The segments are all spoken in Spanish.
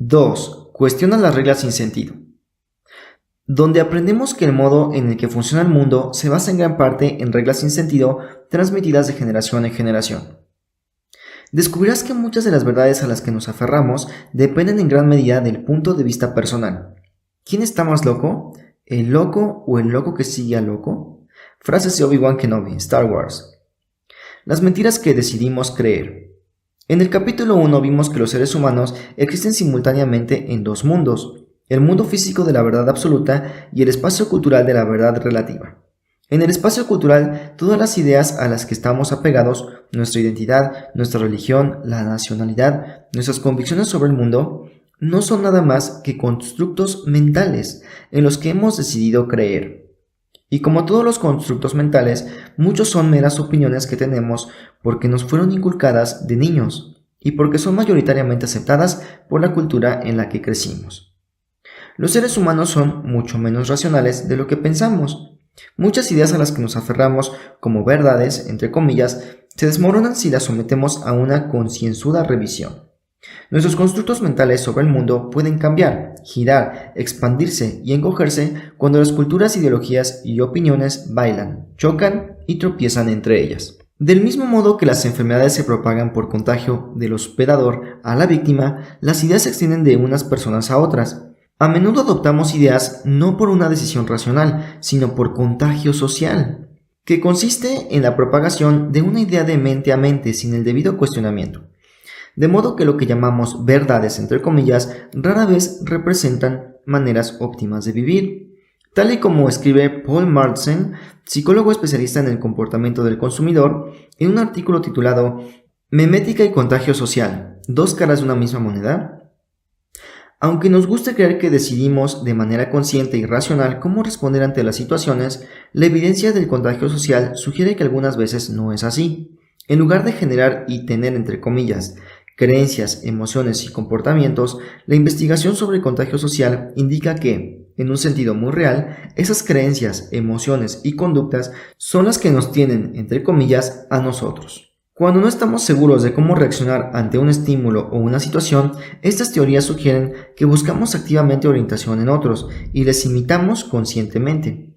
2. Cuestiona las reglas sin sentido. Donde aprendemos que el modo en el que funciona el mundo se basa en gran parte en reglas sin sentido transmitidas de generación en generación. Descubrirás que muchas de las verdades a las que nos aferramos dependen en gran medida del punto de vista personal. ¿Quién está más loco? ¿El loco o el loco que sigue al loco? Frases de Obi-Wan Kenobi, Star Wars. Las mentiras que decidimos creer. En el capítulo 1 vimos que los seres humanos existen simultáneamente en dos mundos, el mundo físico de la verdad absoluta y el espacio cultural de la verdad relativa. En el espacio cultural, todas las ideas a las que estamos apegados, nuestra identidad, nuestra religión, la nacionalidad, nuestras convicciones sobre el mundo, no son nada más que constructos mentales en los que hemos decidido creer. Y como todos los constructos mentales, muchos son meras opiniones que tenemos porque nos fueron inculcadas de niños y porque son mayoritariamente aceptadas por la cultura en la que crecimos. Los seres humanos son mucho menos racionales de lo que pensamos. Muchas ideas a las que nos aferramos como verdades, entre comillas, se desmoronan si las sometemos a una concienzuda revisión. Nuestros constructos mentales sobre el mundo pueden cambiar, girar, expandirse y encogerse cuando las culturas, ideologías y opiniones bailan, chocan y tropiezan entre ellas. Del mismo modo que las enfermedades se propagan por contagio del hospedador a la víctima, las ideas se extienden de unas personas a otras. A menudo adoptamos ideas no por una decisión racional, sino por contagio social, que consiste en la propagación de una idea de mente a mente sin el debido cuestionamiento. De modo que lo que llamamos verdades, entre comillas, rara vez representan maneras óptimas de vivir. Tal y como escribe Paul Martzen, psicólogo especialista en el comportamiento del consumidor, en un artículo titulado Memética y contagio social, dos caras de una misma moneda. Aunque nos guste creer que decidimos de manera consciente y racional cómo responder ante las situaciones, la evidencia del contagio social sugiere que algunas veces no es así. En lugar de generar y tener, entre comillas, creencias, emociones y comportamientos, la investigación sobre el contagio social indica que, en un sentido muy real, esas creencias, emociones y conductas son las que nos tienen, entre comillas, a nosotros. Cuando no estamos seguros de cómo reaccionar ante un estímulo o una situación, estas teorías sugieren que buscamos activamente orientación en otros y les imitamos conscientemente.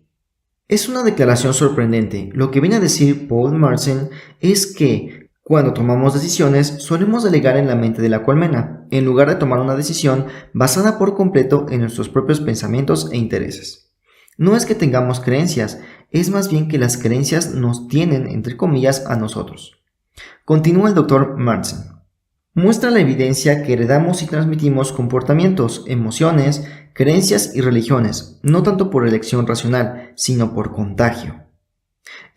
Es una declaración sorprendente. Lo que viene a decir Paul Martzen es que cuando tomamos decisiones, solemos delegar en la mente de la colmena, en lugar de tomar una decisión basada por completo en nuestros propios pensamientos e intereses. No es que tengamos creencias, es más bien que las creencias nos tienen, entre comillas, a nosotros. Continúa el Dr. Martzen. Muestra la evidencia que heredamos y transmitimos comportamientos, emociones, creencias y religiones, no tanto por elección racional, sino por contagio.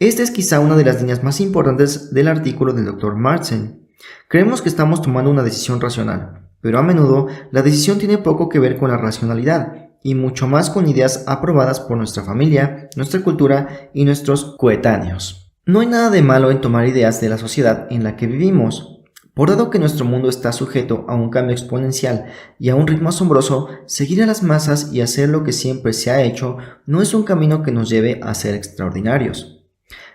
Esta es quizá una de las líneas más importantes del artículo del Dr. Martzen. Creemos que estamos tomando una decisión racional, pero a menudo la decisión tiene poco que ver con la racionalidad y mucho más con ideas aprobadas por nuestra familia, nuestra cultura y nuestros coetáneos. No hay nada de malo en tomar ideas de la sociedad en la que vivimos. Por dado que nuestro mundo está sujeto a un cambio exponencial y a un ritmo asombroso, seguir a las masas y hacer lo que siempre se ha hecho no es un camino que nos lleve a ser extraordinarios.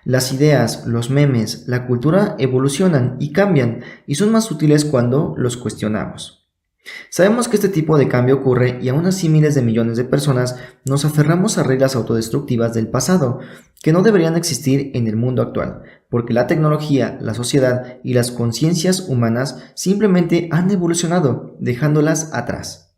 Las ideas, los memes, la cultura evolucionan y cambian y son más útiles cuando los cuestionamos. Sabemos que este tipo de cambio ocurre y aún así miles de millones de personas nos aferramos a reglas autodestructivas del pasado que no deberían existir en el mundo actual, porque la tecnología, la sociedad y las conciencias humanas simplemente han evolucionado, dejándolas atrás.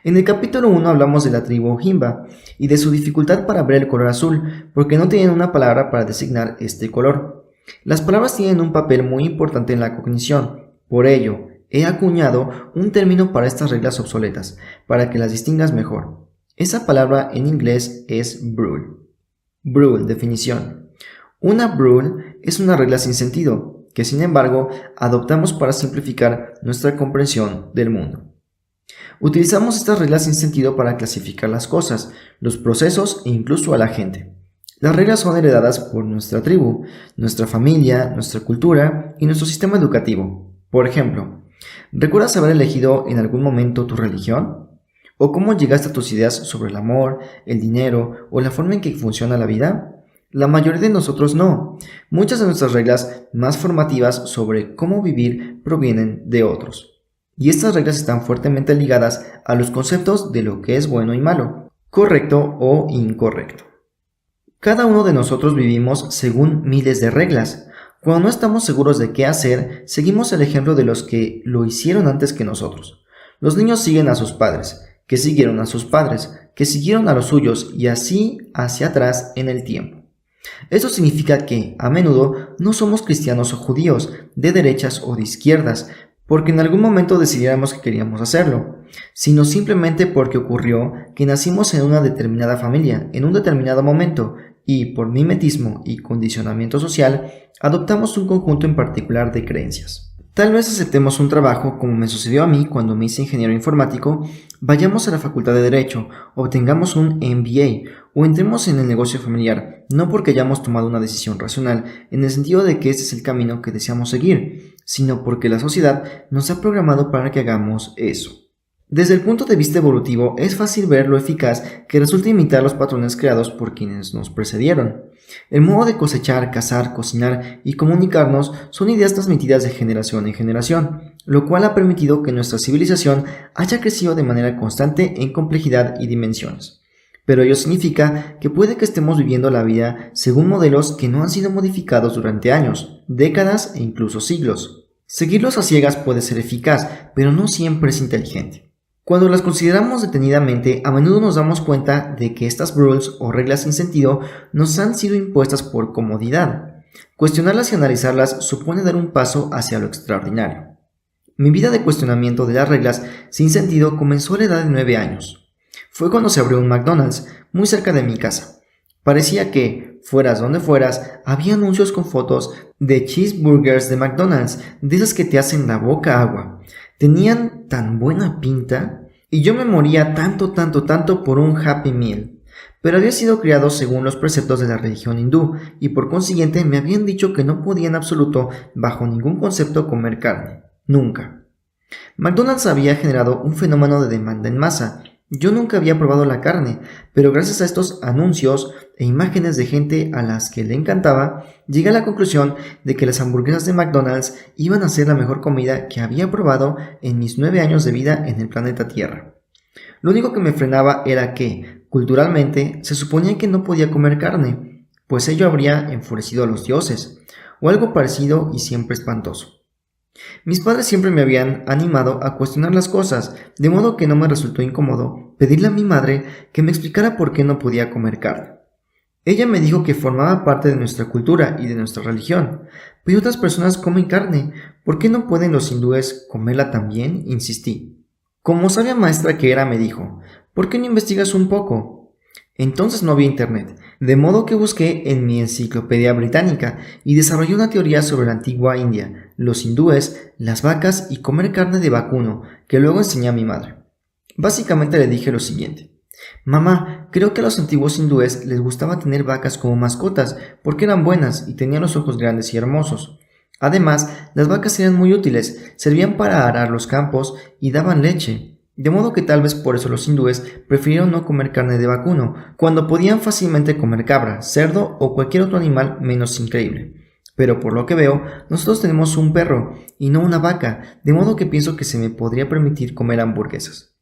En el capítulo 1 hablamos de la tribu Himba y de su dificultad para ver el color azul, porque no tienen una palabra para designar este color. Las palabras tienen un papel muy importante en la cognición, por ello, he acuñado un término para estas reglas obsoletas, para que las distingas mejor. Esa palabra en inglés es rule. Rule, definición. Una rule es una regla sin sentido, que sin embargo adoptamos para simplificar nuestra comprensión del mundo. Utilizamos estas reglas sin sentido para clasificar las cosas, los procesos e incluso a la gente. Las reglas son heredadas por nuestra tribu, nuestra familia, nuestra cultura y nuestro sistema educativo. Por ejemplo, ¿recuerdas haber elegido en algún momento tu religión? ¿O cómo llegaste a tus ideas sobre el amor, el dinero o la forma en que funciona la vida? La mayoría de nosotros no. Muchas de nuestras reglas más formativas sobre cómo vivir provienen de otros. y estas reglas están fuertemente ligadas a los conceptos de lo que es bueno y malo, correcto o incorrecto. Cada uno de nosotros vivimos según miles de reglas. Cuando no estamos seguros de qué hacer, seguimos el ejemplo de los que lo hicieron antes que nosotros. Los niños siguen a sus padres, que siguieron a sus padres, que siguieron a los suyos y así hacia atrás en el tiempo. Esto significa que, a menudo, no somos cristianos o judíos, de derechas o de izquierdas, porque en algún momento decidiéramos que queríamos hacerlo, sino simplemente porque ocurrió que nacimos en una determinada familia, en un determinado momento, y por mimetismo y condicionamiento social, adoptamos un conjunto en particular de creencias. Tal vez aceptemos un trabajo como me sucedió a mí cuando me hice ingeniero informático, vayamos a la facultad de Derecho, obtengamos un MBA o entremos en el negocio familiar, no porque hayamos tomado una decisión racional en el sentido de que este es el camino que deseamos seguir, sino porque la sociedad nos ha programado para que hagamos eso. Desde el punto de vista evolutivo, es fácil ver lo eficaz que resulta imitar los patrones creados por quienes nos precedieron. El modo de cosechar, cazar, cocinar y comunicarnos son ideas transmitidas de generación en generación, lo cual ha permitido que nuestra civilización haya crecido de manera constante en complejidad y dimensiones. Pero ello significa que puede que estemos viviendo la vida según modelos que no han sido modificados durante años, décadas e incluso siglos. Seguirlos a ciegas puede ser eficaz, pero no siempre es inteligente. Cuando las consideramos detenidamente, a menudo nos damos cuenta de que estas rules o reglas sin sentido nos han sido impuestas por comodidad. Cuestionarlas y analizarlas supone dar un paso hacia lo extraordinario. Mi vida de cuestionamiento de las reglas sin sentido comenzó a la edad de 9 años. Fue cuando se abrió un McDonald's muy cerca de mi casa. Parecía que, fueras donde fueras, había anuncios con fotos de cheeseburgers de McDonald's, de esas que te hacen la boca agua. Tenían tan buena pinta y yo me moría tanto por un Happy Meal. Pero había sido criado según los preceptos de la religión hindú y por consiguiente me habían dicho que no podía en absoluto, bajo ningún concepto, comer carne. Nunca. McDonald's había generado un fenómeno de demanda en masa. Yo nunca había probado la carne, pero gracias a estos anuncios e imágenes de gente a las que le encantaba, llegué a la conclusión de que las hamburguesas de McDonald's iban a ser la mejor comida que había probado en mis 9 años de vida en el planeta Tierra. Lo único que me frenaba era que, culturalmente, se suponía que no podía comer carne, pues ello habría enfurecido a los dioses, o algo parecido y siempre espantoso. Mis padres siempre me habían animado a cuestionar las cosas, de modo que no me resultó incómodo pedirle a mi madre que me explicara por qué no podía comer carne. Ella me dijo que formaba parte de nuestra cultura y de nuestra religión, pero otras personas comen carne, ¿por qué no pueden los hindúes comerla también? Insistí. Como sabia maestra que era, me dijo, ¿por qué no investigas un poco? Entonces no había internet, de modo que busqué en mi enciclopedia británica y desarrollé una teoría sobre la antigua India, los hindúes, las vacas y comer carne de vacuno, que luego enseñé a mi madre. Básicamente le dije lo siguiente: mamá, creo que a los antiguos hindúes les gustaba tener vacas como mascotas porque eran buenas y tenían los ojos grandes y hermosos. Además, las vacas eran muy útiles, servían para arar los campos y daban leche. De modo que tal vez por eso los hindúes prefirieron no comer carne de vacuno, cuando podían fácilmente comer cabra, cerdo o cualquier otro animal menos increíble. Pero por lo que veo, nosotros tenemos un perro y no una vaca, de modo que pienso que se me podría permitir comer hamburguesas.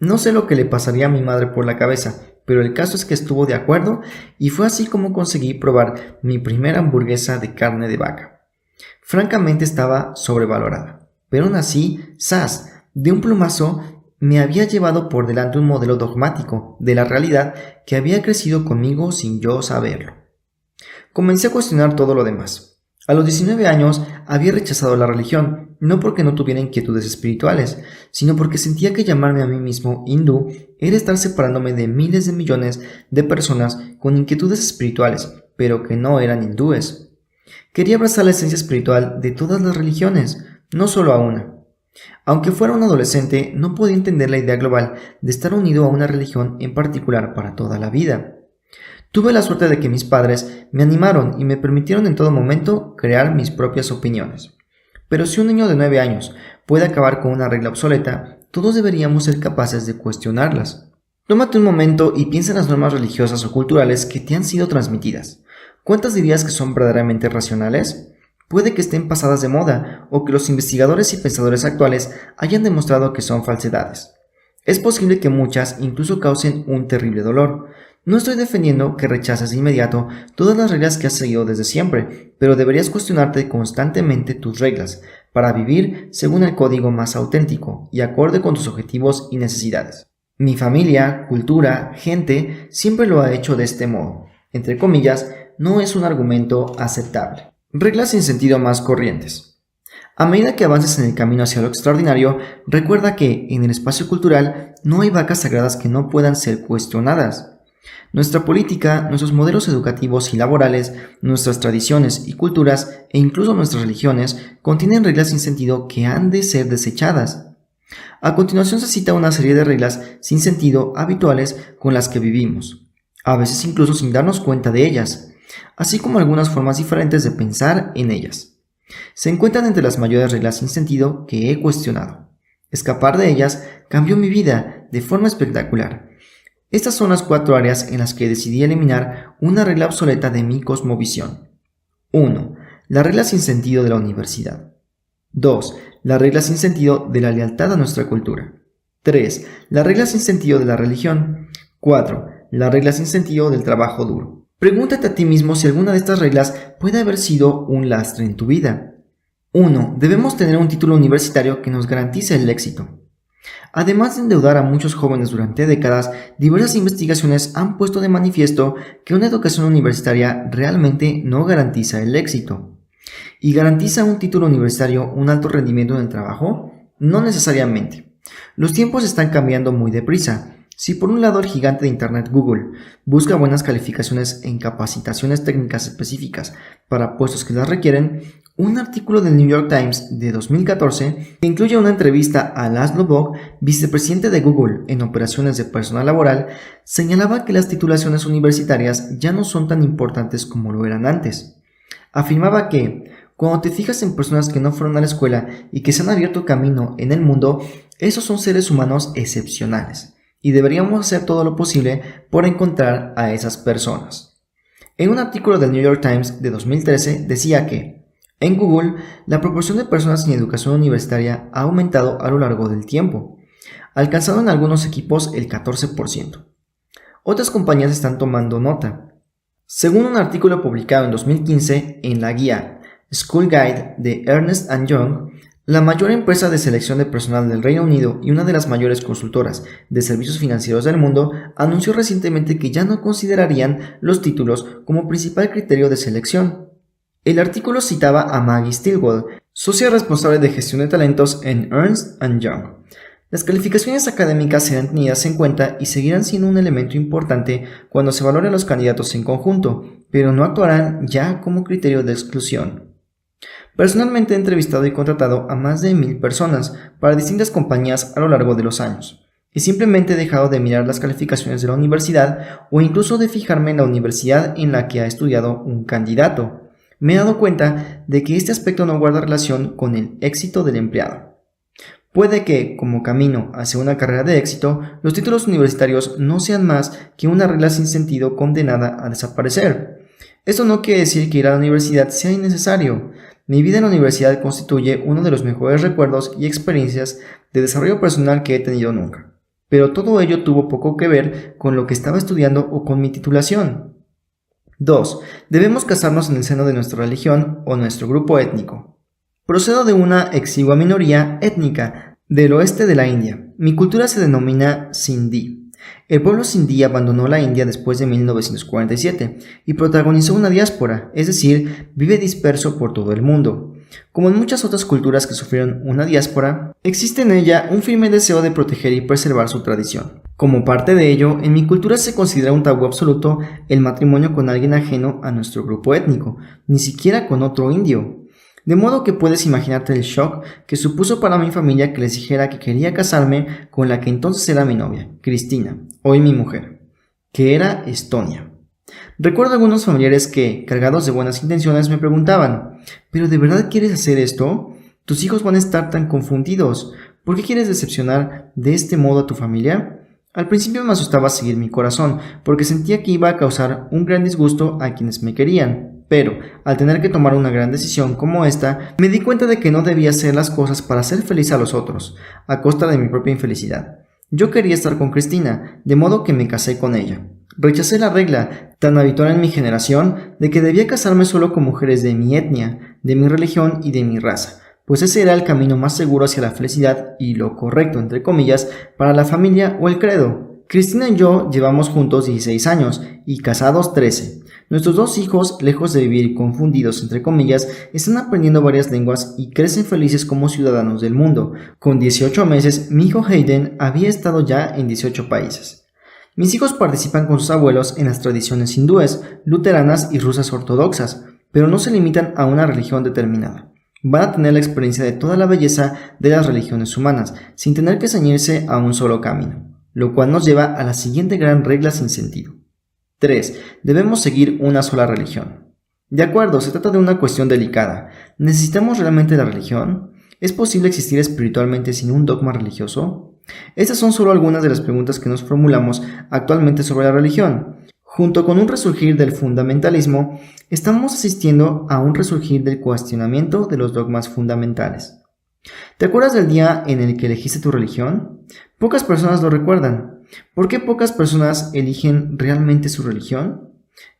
No sé lo que le pasaría a mi madre por la cabeza, pero el caso es que estuvo de acuerdo y fue así como conseguí probar mi primera hamburguesa de carne de vaca. Francamente estaba sobrevalorada, pero aún así, ¡zas!, de un plumazo, me había llevado por delante un modelo dogmático de la realidad que había crecido conmigo sin yo saberlo. Comencé a cuestionar todo lo demás. A los 19 años había rechazado la religión, no porque no tuviera inquietudes espirituales, sino porque sentía que llamarme a mí mismo hindú era estar separándome de miles de millones de personas con inquietudes espirituales, pero que no eran hindúes. Quería abrazar la esencia espiritual de todas las religiones, no solo a una. Aunque fuera un adolescente, no podía entender la idea global de estar unido a una religión en particular para toda la vida. Tuve la suerte de que mis padres me animaron y me permitieron en todo momento crear mis propias opiniones. Pero si un niño de 9 años puede acabar con una regla obsoleta, todos deberíamos ser capaces de cuestionarlas. Tómate un momento y piensa en las normas religiosas o culturales que te han sido transmitidas. ¿Cuántas dirías que son verdaderamente racionales? Puede que estén pasadas de moda o que los investigadores y pensadores actuales hayan demostrado que son falsedades. Es posible que muchas incluso causen un terrible dolor. No estoy defendiendo que rechaces de inmediato todas las reglas que has seguido desde siempre, pero deberías cuestionarte constantemente tus reglas para vivir según el código más auténtico y acorde con tus objetivos y necesidades. Mi familia, cultura, gente siempre lo ha hecho de este modo. Entre comillas, no es un argumento aceptable. Reglas sin sentido más corrientes. A medida que avances en el camino hacia lo extraordinario, recuerda que en el espacio cultural no hay vacas sagradas que no puedan ser cuestionadas. Nuestra política, nuestros modelos educativos y laborales, nuestras tradiciones y culturas e incluso nuestras religiones contienen reglas sin sentido que han de ser desechadas. A continuación se cita una serie de reglas sin sentido habituales con las que vivimos, a veces incluso sin darnos cuenta de ellas, así como algunas formas diferentes de pensar en ellas. Se encuentran entre las mayores reglas sin sentido que he cuestionado. Escapar de ellas cambió mi vida de forma espectacular. Estas son las 4 áreas en las que decidí eliminar una regla obsoleta de mi cosmovisión. 1. La regla sin sentido de la universidad. 2. La regla sin sentido de la lealtad a nuestra cultura. 3. La regla sin sentido de la religión. 4. La regla sin sentido del trabajo duro. Pregúntate a ti mismo si alguna de estas reglas puede haber sido un lastre en tu vida. 1. Debemos tener un título universitario que nos garantice el éxito. Además de endeudar a muchos jóvenes durante décadas, diversas investigaciones han puesto de manifiesto que una educación universitaria realmente no garantiza el éxito. ¿Y garantiza un título universitario un alto rendimiento en el trabajo? No necesariamente. Los tiempos están cambiando muy deprisa. Si por un lado el gigante de Internet Google busca buenas calificaciones en capacitaciones técnicas específicas para puestos que las requieren, un artículo del New York Times de 2014 que incluye una entrevista a Laszlo Bock, vicepresidente de Google en operaciones de personal laboral, señalaba que las titulaciones universitarias ya no son tan importantes como lo eran antes. Afirmaba que, cuando te fijas en personas que no fueron a la escuela y que se han abierto camino en el mundo, esos son seres humanos excepcionales, y deberíamos hacer todo lo posible por encontrar a esas personas. En un artículo del New York Times de 2013 decía que, en Google, la proporción de personas sin educación universitaria ha aumentado a lo largo del tiempo, alcanzando en algunos equipos el 14%. Otras compañías están tomando nota. Según un artículo publicado en 2015 en la guía School Guide de Ernst & Young, la mayor empresa de selección de personal del Reino Unido y una de las mayores consultoras de servicios financieros del mundo anunció recientemente que ya no considerarían los títulos como principal criterio de selección. El artículo citaba a Maggie Stilwell, socia responsable de gestión de talentos en Ernst & Young. Las calificaciones académicas serán tenidas en cuenta y seguirán siendo un elemento importante cuando se valoren los candidatos en conjunto, pero no actuarán ya como criterio de exclusión. Personalmente he entrevistado y contratado a más de 1000 personas para distintas compañías a lo largo de los años, y simplemente he dejado de mirar las calificaciones de la universidad o incluso de fijarme en la universidad en la que ha estudiado un candidato. Me he dado cuenta de que este aspecto no guarda relación con el éxito del empleado. Puede que, como camino hacia una carrera de éxito, los títulos universitarios no sean más que una regla sin sentido condenada a desaparecer. Esto no quiere decir que ir a la universidad sea innecesario. Mi vida en la universidad constituye uno de los mejores recuerdos y experiencias de desarrollo personal que he tenido nunca. Pero todo ello tuvo poco que ver con lo que estaba estudiando o con mi titulación. 2. Debemos casarnos en el seno de nuestra religión o nuestro grupo étnico. Procedo de una exigua minoría étnica del oeste de la India. Mi cultura se denomina Sindhi. El pueblo sindí abandonó la India después de 1947 y protagonizó una diáspora, es decir, vive disperso por todo el mundo. Como en muchas otras culturas que sufrieron una diáspora, existe en ella un firme deseo de proteger y preservar su tradición. Como parte de ello, en mi cultura se considera un tabú absoluto el matrimonio con alguien ajeno a nuestro grupo étnico, ni siquiera con otro indio. De modo que puedes imaginarte el shock que supuso para mi familia que les dijera que quería casarme con la que entonces era mi novia, Cristina, hoy mi mujer, que era Estonia. Recuerdo algunos familiares que, cargados de buenas intenciones, me preguntaban, ¿pero de verdad quieres hacer esto? Tus hijos van a estar tan confundidos. ¿Por qué quieres decepcionar de este modo a tu familia? Al principio me asustaba seguir mi corazón, porque sentía que iba a causar un gran disgusto a quienes me querían. Pero, al tener que tomar una gran decisión como esta, me di cuenta de que no debía hacer las cosas para hacer feliz a los otros, a costa de mi propia infelicidad. Yo quería estar con Cristina, de modo que me casé con ella. Rechacé la regla, tan habitual en mi generación, de que debía casarme solo con mujeres de mi etnia, de mi religión y de mi raza, pues ese era el camino más seguro hacia la felicidad y lo correcto, entre comillas, para la familia o el credo. Cristina y yo llevamos juntos 16 años y casados 13. Nuestros 2 hijos, lejos de vivir confundidos entre comillas, están aprendiendo varias lenguas y crecen felices como ciudadanos del mundo. Con 18 meses, mi hijo Hayden había estado ya en 18 países. Mis hijos participan con sus abuelos en las tradiciones hindúes, luteranas y rusas ortodoxas, pero no se limitan a una religión determinada. Van a tener la experiencia de toda la belleza de las religiones humanas, sin tener que ceñirse a un solo camino, lo cual nos lleva a la siguiente gran regla sin sentido. 3. Debemos seguir una sola religión. De acuerdo, se trata de una cuestión delicada. ¿Necesitamos realmente la religión? ¿Es posible existir espiritualmente sin un dogma religioso? Estas son solo algunas de las preguntas que nos formulamos actualmente sobre la religión. Junto con un resurgir del fundamentalismo, estamos asistiendo a un resurgir del cuestionamiento de los dogmas fundamentales. ¿Te acuerdas del día en el que elegiste tu religión? Pocas personas lo recuerdan. ¿Por qué pocas personas eligen realmente su religión?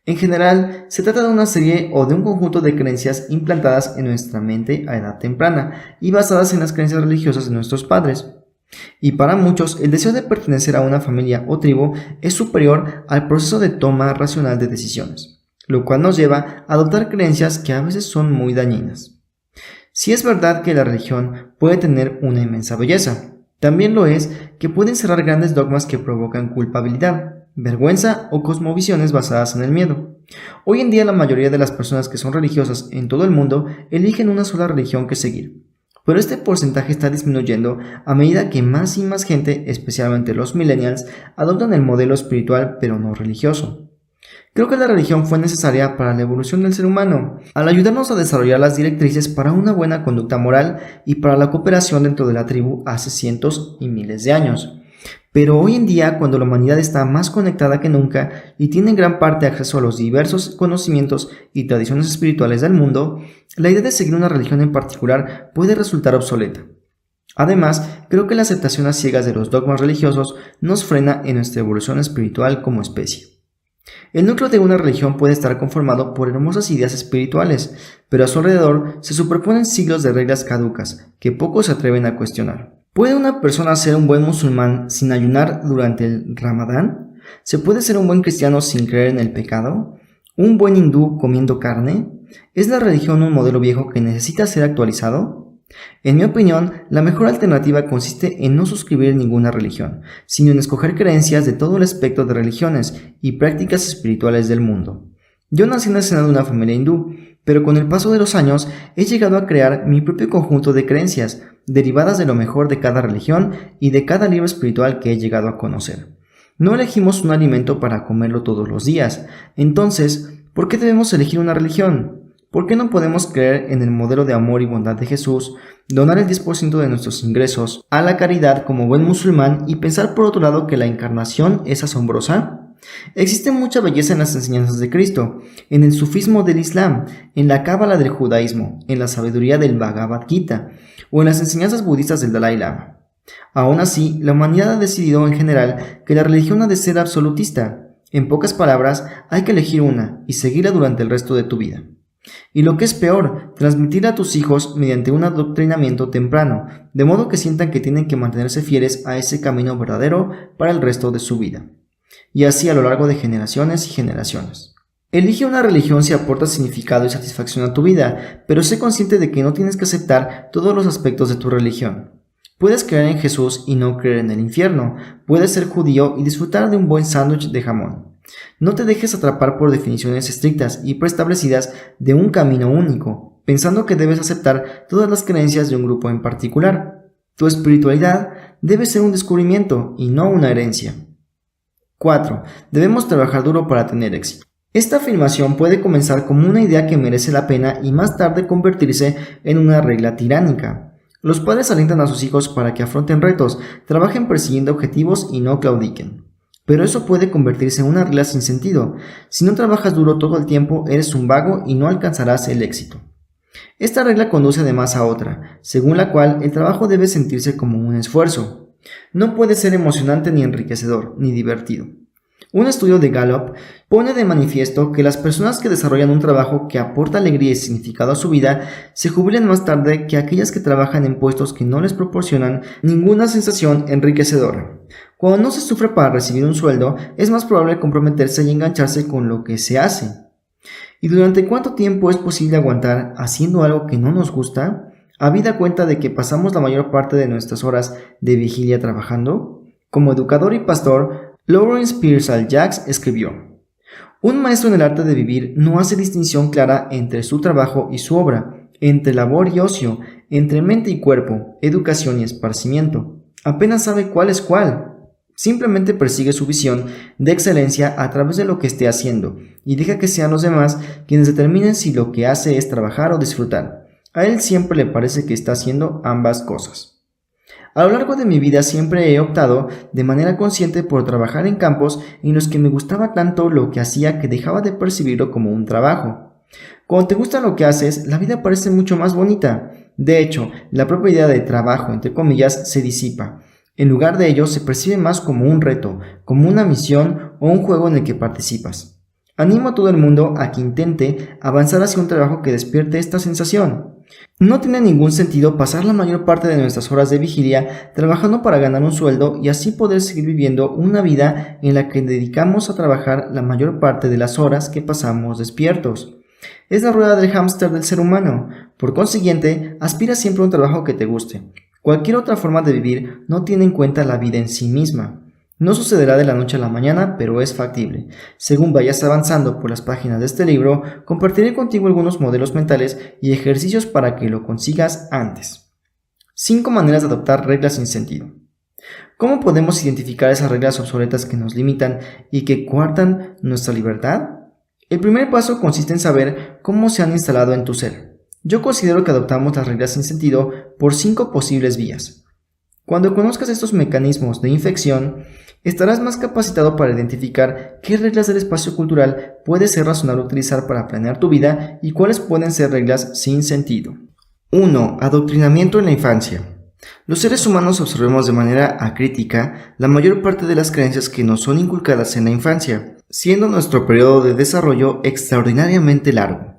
En general, se trata de una serie o de un conjunto de creencias implantadas en nuestra mente a edad temprana y basadas en las creencias religiosas de nuestros padres. Y para muchos, el deseo de pertenecer a una familia o tribu es superior al proceso de toma racional de decisiones, lo cual nos lleva a adoptar creencias que a veces son muy dañinas. Si es verdad que la religión puede tener una inmensa belleza, también lo es que puede encerrar grandes dogmas que provocan culpabilidad, vergüenza o cosmovisiones basadas en el miedo. Hoy en día la mayoría de las personas que son religiosas en todo el mundo eligen una sola religión que seguir. Pero este porcentaje está disminuyendo a medida que más y más gente, especialmente los millennials, adoptan el modelo espiritual pero no religioso. Creo que la religión fue necesaria para la evolución del ser humano, al ayudarnos a desarrollar las directrices para una buena conducta moral y para la cooperación dentro de la tribu hace cientos y miles de años. Pero hoy en día, cuando la humanidad está más conectada que nunca y tiene en gran parte acceso a los diversos conocimientos y tradiciones espirituales del mundo, la idea de seguir una religión en particular puede resultar obsoleta. Además, creo que la aceptación a ciegas de los dogmas religiosos nos frena en nuestra evolución espiritual como especie. El núcleo de una religión puede estar conformado por hermosas ideas espirituales, pero a su alrededor se superponen siglos de reglas caducas que pocos se atreven a cuestionar. ¿Puede una persona ser un buen musulmán sin ayunar durante el Ramadán? ¿Se puede ser un buen cristiano sin creer en el pecado? ¿Un buen hindú comiendo carne? ¿Es la religión un modelo viejo que necesita ser actualizado? En mi opinión, la mejor alternativa consiste en no suscribir ninguna religión, sino en escoger creencias de todo el espectro de religiones y prácticas espirituales del mundo. Yo nací en el seno de una familia hindú, pero con el paso de los años he llegado a crear mi propio conjunto de creencias, derivadas de lo mejor de cada religión y de cada libro espiritual que he llegado a conocer. No elegimos un alimento para comerlo todos los días. Entonces, ¿por qué debemos elegir una religión? ¿Por qué no podemos creer en el modelo de amor y bondad de Jesús, donar el 10% de nuestros ingresos a la caridad como buen musulmán y pensar por otro lado que la encarnación es asombrosa? Existe mucha belleza en las enseñanzas de Cristo, en el sufismo del Islam, en la cábala del judaísmo, en la sabiduría del Bhagavad Gita o en las enseñanzas budistas del Dalai Lama. Aún así, la humanidad ha decidido en general que la religión ha de ser absolutista. En pocas palabras, hay que elegir una y seguirla durante el resto de tu vida. Y lo que es peor, transmitir a tus hijos mediante un adoctrinamiento temprano, de modo que sientan que tienen que mantenerse fieles a ese camino verdadero para el resto de su vida. Y así a lo largo de generaciones y generaciones. Elige una religión si aporta significado y satisfacción a tu vida, pero sé consciente de que no tienes que aceptar todos los aspectos de tu religión. Puedes creer en Jesús y no creer en el infierno. Puedes ser judío y disfrutar de un buen sándwich de jamón. No te dejes atrapar por definiciones estrictas y preestablecidas de un camino único, pensando que debes aceptar todas las creencias de un grupo en particular. Tu espiritualidad debe ser un descubrimiento y no una herencia. 4. Debemos trabajar duro para tener éxito. Esta afirmación puede comenzar como una idea que merece la pena y más tarde convertirse en una regla tiránica. Los padres alientan a sus hijos para que afronten retos, trabajen persiguiendo objetivos y no claudiquen. Pero eso puede convertirse en una regla sin sentido. Si no trabajas duro todo el tiempo, eres un vago y no alcanzarás el éxito. Esta regla conduce además a otra, según la cual el trabajo debe sentirse como un esfuerzo. No puede ser emocionante ni enriquecedor, ni divertido. Un estudio de Gallup pone de manifiesto que las personas que desarrollan un trabajo que aporta alegría y significado a su vida se jubilan más tarde que aquellas que trabajan en puestos que no les proporcionan ninguna sensación enriquecedora. Cuando no se sufre para recibir un sueldo, es más probable comprometerse y engancharse con lo que se hace. ¿Y durante cuánto tiempo es posible aguantar haciendo algo que no nos gusta? ¿Habida cuenta de que pasamos la mayor parte de nuestras horas de vigilia trabajando? Como educador y pastor, Lawrence Pearsall Jaques escribió: un maestro en el arte de vivir no hace distinción clara entre su trabajo y su obra, entre labor y ocio, entre mente y cuerpo, educación y esparcimiento. Apenas sabe cuál es cuál. Simplemente persigue su visión de excelencia a través de lo que esté haciendo y deja que sean los demás quienes determinen si lo que hace es trabajar o disfrutar. A él siempre le parece que está haciendo ambas cosas. A lo largo de mi vida siempre he optado de manera consciente por trabajar en campos en los que me gustaba tanto lo que hacía que dejaba de percibirlo como un trabajo. Cuando te gusta lo que haces, la vida parece mucho más bonita. De hecho, la propia idea de trabajo, entre comillas, se disipa. En lugar de ello, se percibe más como un reto, como una misión o un juego en el que participas. Animo a todo el mundo a que intente avanzar hacia un trabajo que despierte esta sensación. No tiene ningún sentido pasar la mayor parte de nuestras horas de vigilia trabajando para ganar un sueldo y así poder seguir viviendo una vida en la que dedicamos a trabajar la mayor parte de las horas que pasamos despiertos. Es la rueda del hámster del ser humano. Por consiguiente, aspira siempre a un trabajo que te guste. Cualquier otra forma de vivir no tiene en cuenta la vida en sí misma. No sucederá de la noche a la mañana, pero es factible. Según vayas avanzando por las páginas de este libro, compartiré contigo algunos modelos mentales y ejercicios para que lo consigas antes. 5 maneras de adoptar reglas sin sentido. ¿Cómo podemos identificar esas reglas obsoletas que nos limitan y que coartan nuestra libertad? El primer paso consiste en saber cómo se han instalado en tu ser. Yo considero que adoptamos las reglas sin sentido por 5 posibles vías. Cuando conozcas estos mecanismos de infección, estarás más capacitado para identificar qué reglas del espacio cultural puede ser razonable utilizar para planear tu vida y cuáles pueden ser reglas sin sentido. 1. Adoctrinamiento en la infancia. Los seres humanos observamos de manera acrítica la mayor parte de las creencias que nos son inculcadas en la infancia, siendo nuestro periodo de desarrollo extraordinariamente largo.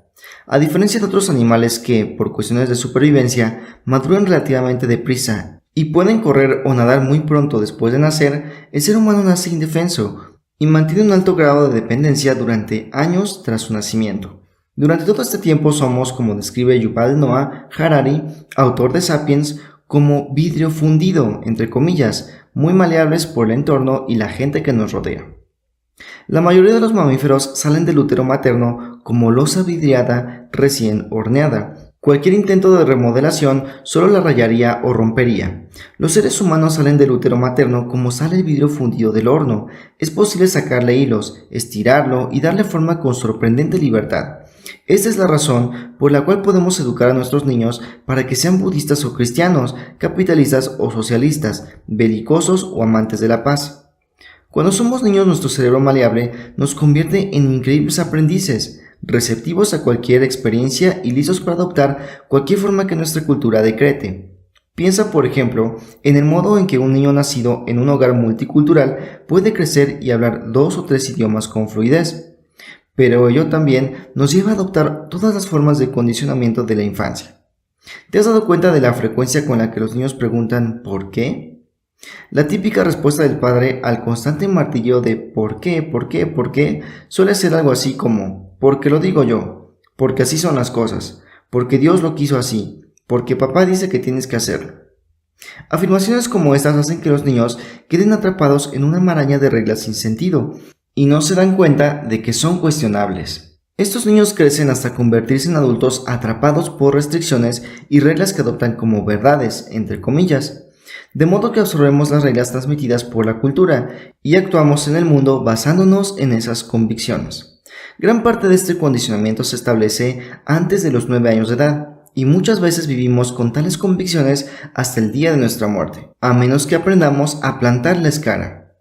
A diferencia de otros animales que, por cuestiones de supervivencia, maduran relativamente deprisa y pueden correr o nadar muy pronto después de nacer, el ser humano nace indefenso y mantiene un alto grado de dependencia durante años tras su nacimiento. Durante todo este tiempo somos, como describe Yuval Noah Harari, autor de Sapiens, como vidrio fundido, entre comillas, muy maleables por el entorno y la gente que nos rodea. La mayoría de los mamíferos salen del útero materno como losa vidriada recién horneada. Cualquier intento de remodelación solo la rayaría o rompería. Los seres humanos salen del útero materno como sale el vidrio fundido del horno. Es posible sacarle hilos, estirarlo y darle forma con sorprendente libertad. Esta es la razón por la cual podemos educar a nuestros niños para que sean budistas o cristianos, capitalistas o socialistas, belicosos o amantes de la paz. Cuando somos niños, nuestro cerebro maleable nos convierte en increíbles aprendices, receptivos a cualquier experiencia y listos para adoptar cualquier forma que nuestra cultura decrete. Piensa, por ejemplo, en el modo en que un niño nacido en un hogar multicultural puede crecer y hablar 2 o 3 idiomas con fluidez. Pero ello también nos lleva a adoptar todas las formas de condicionamiento de la infancia. ¿Te has dado cuenta de la frecuencia con la que los niños preguntan ¿por qué? La típica respuesta del padre al constante martilleo de ¿por qué? ¿por qué? ¿por qué? Suele ser algo así como porque lo digo yo, porque así son las cosas, porque Dios lo quiso así, porque papá dice que tienes que hacerlo. Afirmaciones como estas hacen que los niños queden atrapados en una maraña de reglas sin sentido y no se dan cuenta de que son cuestionables. Estos niños crecen hasta convertirse en adultos atrapados por restricciones y reglas que adoptan como verdades, entre comillas. De modo que absorbemos las reglas transmitidas por la cultura y actuamos en el mundo basándonos en esas convicciones. Gran parte de este condicionamiento se establece antes de los 9 años de edad y muchas veces vivimos con tales convicciones hasta el día de nuestra muerte, a menos que aprendamos a plantarles cara.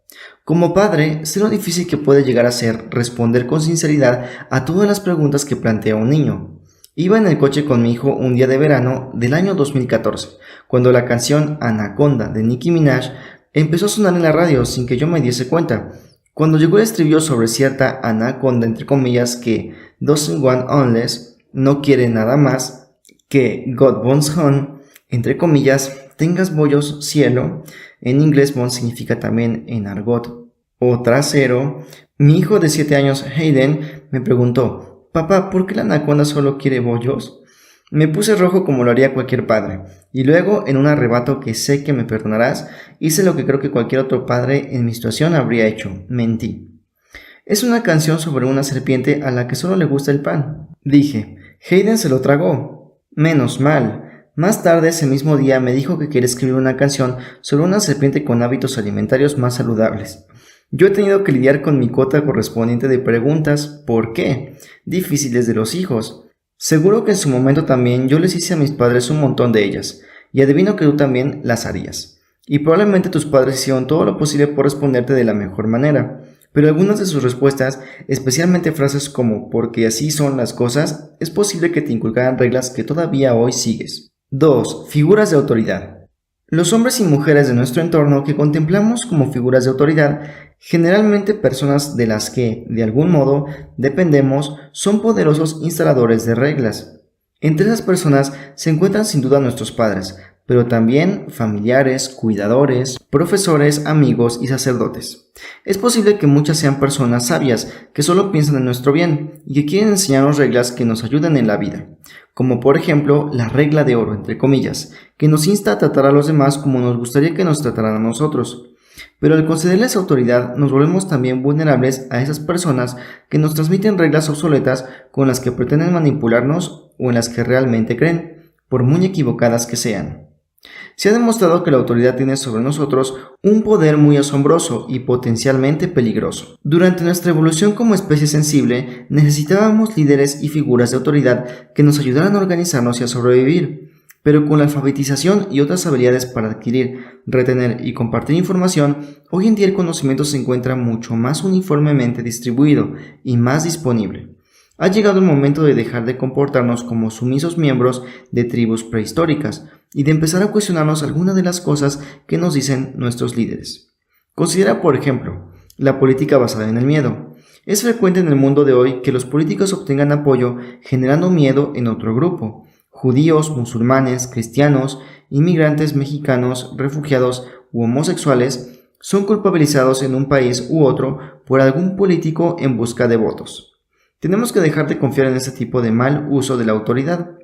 Como padre, sé lo difícil que puede llegar a ser responder con sinceridad a todas las preguntas que plantea un niño. Iba en el coche con mi hijo un día de verano del año 2014, cuando la canción Anaconda de Nicki Minaj empezó a sonar en la radio sin que yo me diese cuenta. Cuando llegó el estribillo sobre cierta anaconda, entre comillas, que doesn't want unless, no quiere nada más, que God wants home, entre comillas, tengas bollos cielo, en inglés bone significa también en argot o trasero, mi hijo de 7 años, Hayden, me preguntó, papá, ¿por qué la anaconda solo quiere bollos? Me puse rojo como lo haría cualquier padre, y luego, en un arrebato que sé que me perdonarás, hice lo que creo que cualquier otro padre en mi situación habría hecho, mentí. Es una canción sobre una serpiente a la que solo le gusta el pan. Dije, Hayden se lo tragó. Menos mal. Más tarde ese mismo día me dijo que quiere escribir una canción sobre una serpiente con hábitos alimentarios más saludables. Yo he tenido que lidiar con mi cuota correspondiente de preguntas ¿por qué? Difíciles de los hijos. Seguro que en su momento también yo les hice a mis padres un montón de ellas, y adivino que tú también las harías. Y probablemente tus padres hicieron todo lo posible por responderte de la mejor manera, pero algunas de sus respuestas, especialmente frases como porque así son las cosas, es posible que te inculcaran reglas que todavía hoy sigues. 2. Figuras de autoridad. Los hombres y mujeres de nuestro entorno que contemplamos como figuras de autoridad, generalmente personas de las que, de algún modo, dependemos, son poderosos instaladores de reglas. Entre esas personas se encuentran sin duda nuestros padres, pero también familiares, cuidadores, profesores, amigos y sacerdotes. Es posible que muchas sean personas sabias que solo piensan en nuestro bien y que quieren enseñarnos reglas que nos ayuden en la vida, como por ejemplo la regla de oro, entre comillas, que nos insta a tratar a los demás como nos gustaría que nos trataran a nosotros. Pero al concederles autoridad nos volvemos también vulnerables a esas personas que nos transmiten reglas obsoletas con las que pretenden manipularnos o en las que realmente creen, por muy equivocadas que sean. Se ha demostrado que la autoridad tiene sobre nosotros un poder muy asombroso y potencialmente peligroso. Durante nuestra evolución como especie sensible, necesitábamos líderes y figuras de autoridad que nos ayudaran a organizarnos y a sobrevivir. Pero con la alfabetización y otras habilidades para adquirir, retener y compartir información, hoy en día el conocimiento se encuentra mucho más uniformemente distribuido y más disponible. Ha llegado el momento de dejar de comportarnos como sumisos miembros de tribus prehistóricas y de empezar a cuestionarnos algunas de las cosas que nos dicen nuestros líderes. Considera, por ejemplo, la política basada en el miedo. Es frecuente en el mundo de hoy que los políticos obtengan apoyo generando miedo en otro grupo. Judíos, musulmanes, cristianos, inmigrantes mexicanos, refugiados u homosexuales son culpabilizados en un país u otro por algún político en busca de votos. Tenemos que dejar de confiar en ese tipo de mal uso de la autoridad.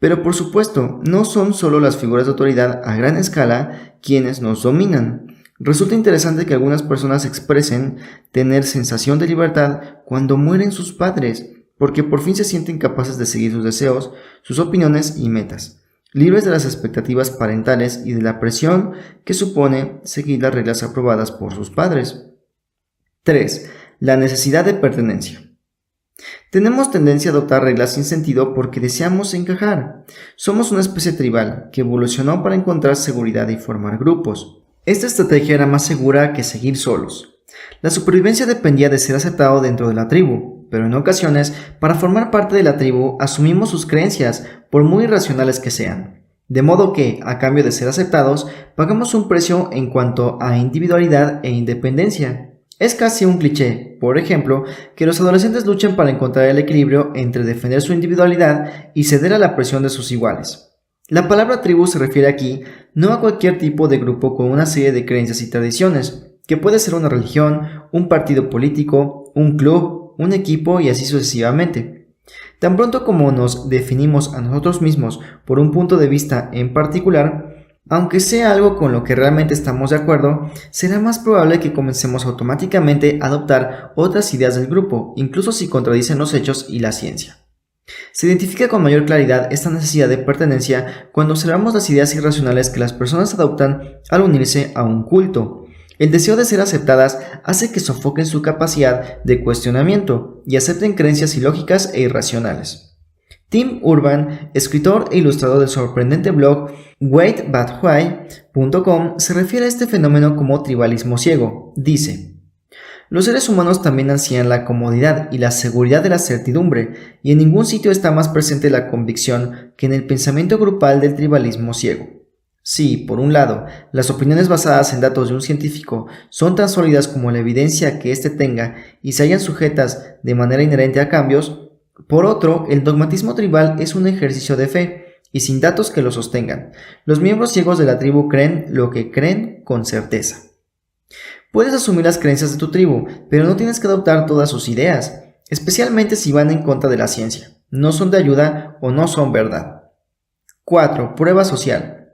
Pero por supuesto, no son solo las figuras de autoridad a gran escala quienes nos dominan. Resulta interesante que algunas personas expresen tener sensación de libertad cuando mueren sus padres, porque por fin se sienten capaces de seguir sus deseos, sus opiniones y metas, libres de las expectativas parentales y de la presión que supone seguir las reglas aprobadas por sus padres. 3. La necesidad de pertenencia. Tenemos tendencia a adoptar reglas sin sentido porque deseamos encajar. Somos una especie tribal que evolucionó para encontrar seguridad y formar grupos. Esta estrategia era más segura que seguir solos. La supervivencia dependía de ser aceptado dentro de la tribu, pero en ocasiones, para formar parte de la tribu, asumimos sus creencias, por muy irracionales que sean. De modo que, a cambio de ser aceptados, pagamos un precio en cuanto a individualidad e independencia. Es casi un cliché, por ejemplo, que los adolescentes luchen para encontrar el equilibrio entre defender su individualidad y ceder a la presión de sus iguales. La palabra tribu se refiere aquí no a cualquier tipo de grupo con una serie de creencias y tradiciones, que puede ser una religión, un partido político, un club, un equipo y así sucesivamente. Tan pronto como nos definimos a nosotros mismos por un punto de vista en particular, aunque sea algo con lo que realmente estamos de acuerdo, será más probable que comencemos automáticamente a adoptar otras ideas del grupo, incluso si contradicen los hechos y la ciencia. Se identifica con mayor claridad esta necesidad de pertenencia cuando observamos las ideas irracionales que las personas adoptan al unirse a un culto. El deseo de ser aceptadas hace que sofoquen su capacidad de cuestionamiento y acepten creencias ilógicas e irracionales. Tim Urban, escritor e ilustrador del sorprendente blog waitbutwhy.com, se refiere a este fenómeno como tribalismo ciego. Dice: los seres humanos también ansían la comodidad y la seguridad de la certidumbre, y en ningún sitio está más presente la convicción que en el pensamiento grupal del tribalismo ciego. Si, por un lado, las opiniones basadas en datos de un científico son tan sólidas como la evidencia que éste tenga y se hallan sujetas de manera inherente a cambios, por otro, el dogmatismo tribal es un ejercicio de fe, y sin datos que lo sostengan. Los miembros ciegos de la tribu creen lo que creen con certeza. Puedes asumir las creencias de tu tribu, pero no tienes que adoptar todas sus ideas, especialmente si van en contra de la ciencia, no son de ayuda o no son verdad. 4. Prueba social.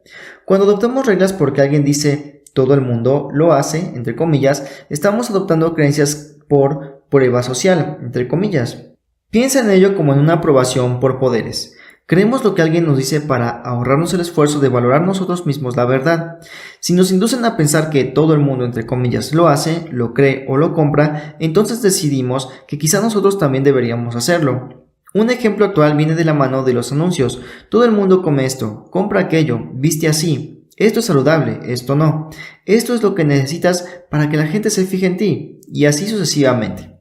Cuando adoptamos reglas porque alguien dice todo el mundo lo hace, entre comillas, estamos adoptando creencias por prueba social, entre comillas. Piensa en ello como en una aprobación por poderes. Creemos lo que alguien nos dice para ahorrarnos el esfuerzo de valorar nosotros mismos la verdad. Si nos inducen a pensar que todo el mundo, entre comillas, lo hace, lo cree o lo compra, entonces decidimos que quizá nosotros también deberíamos hacerlo. Un ejemplo actual viene de la mano de los anuncios. Todo el mundo come esto, compra aquello, viste así. Esto es saludable, esto no. Esto es lo que necesitas para que la gente se fije en ti, y así sucesivamente.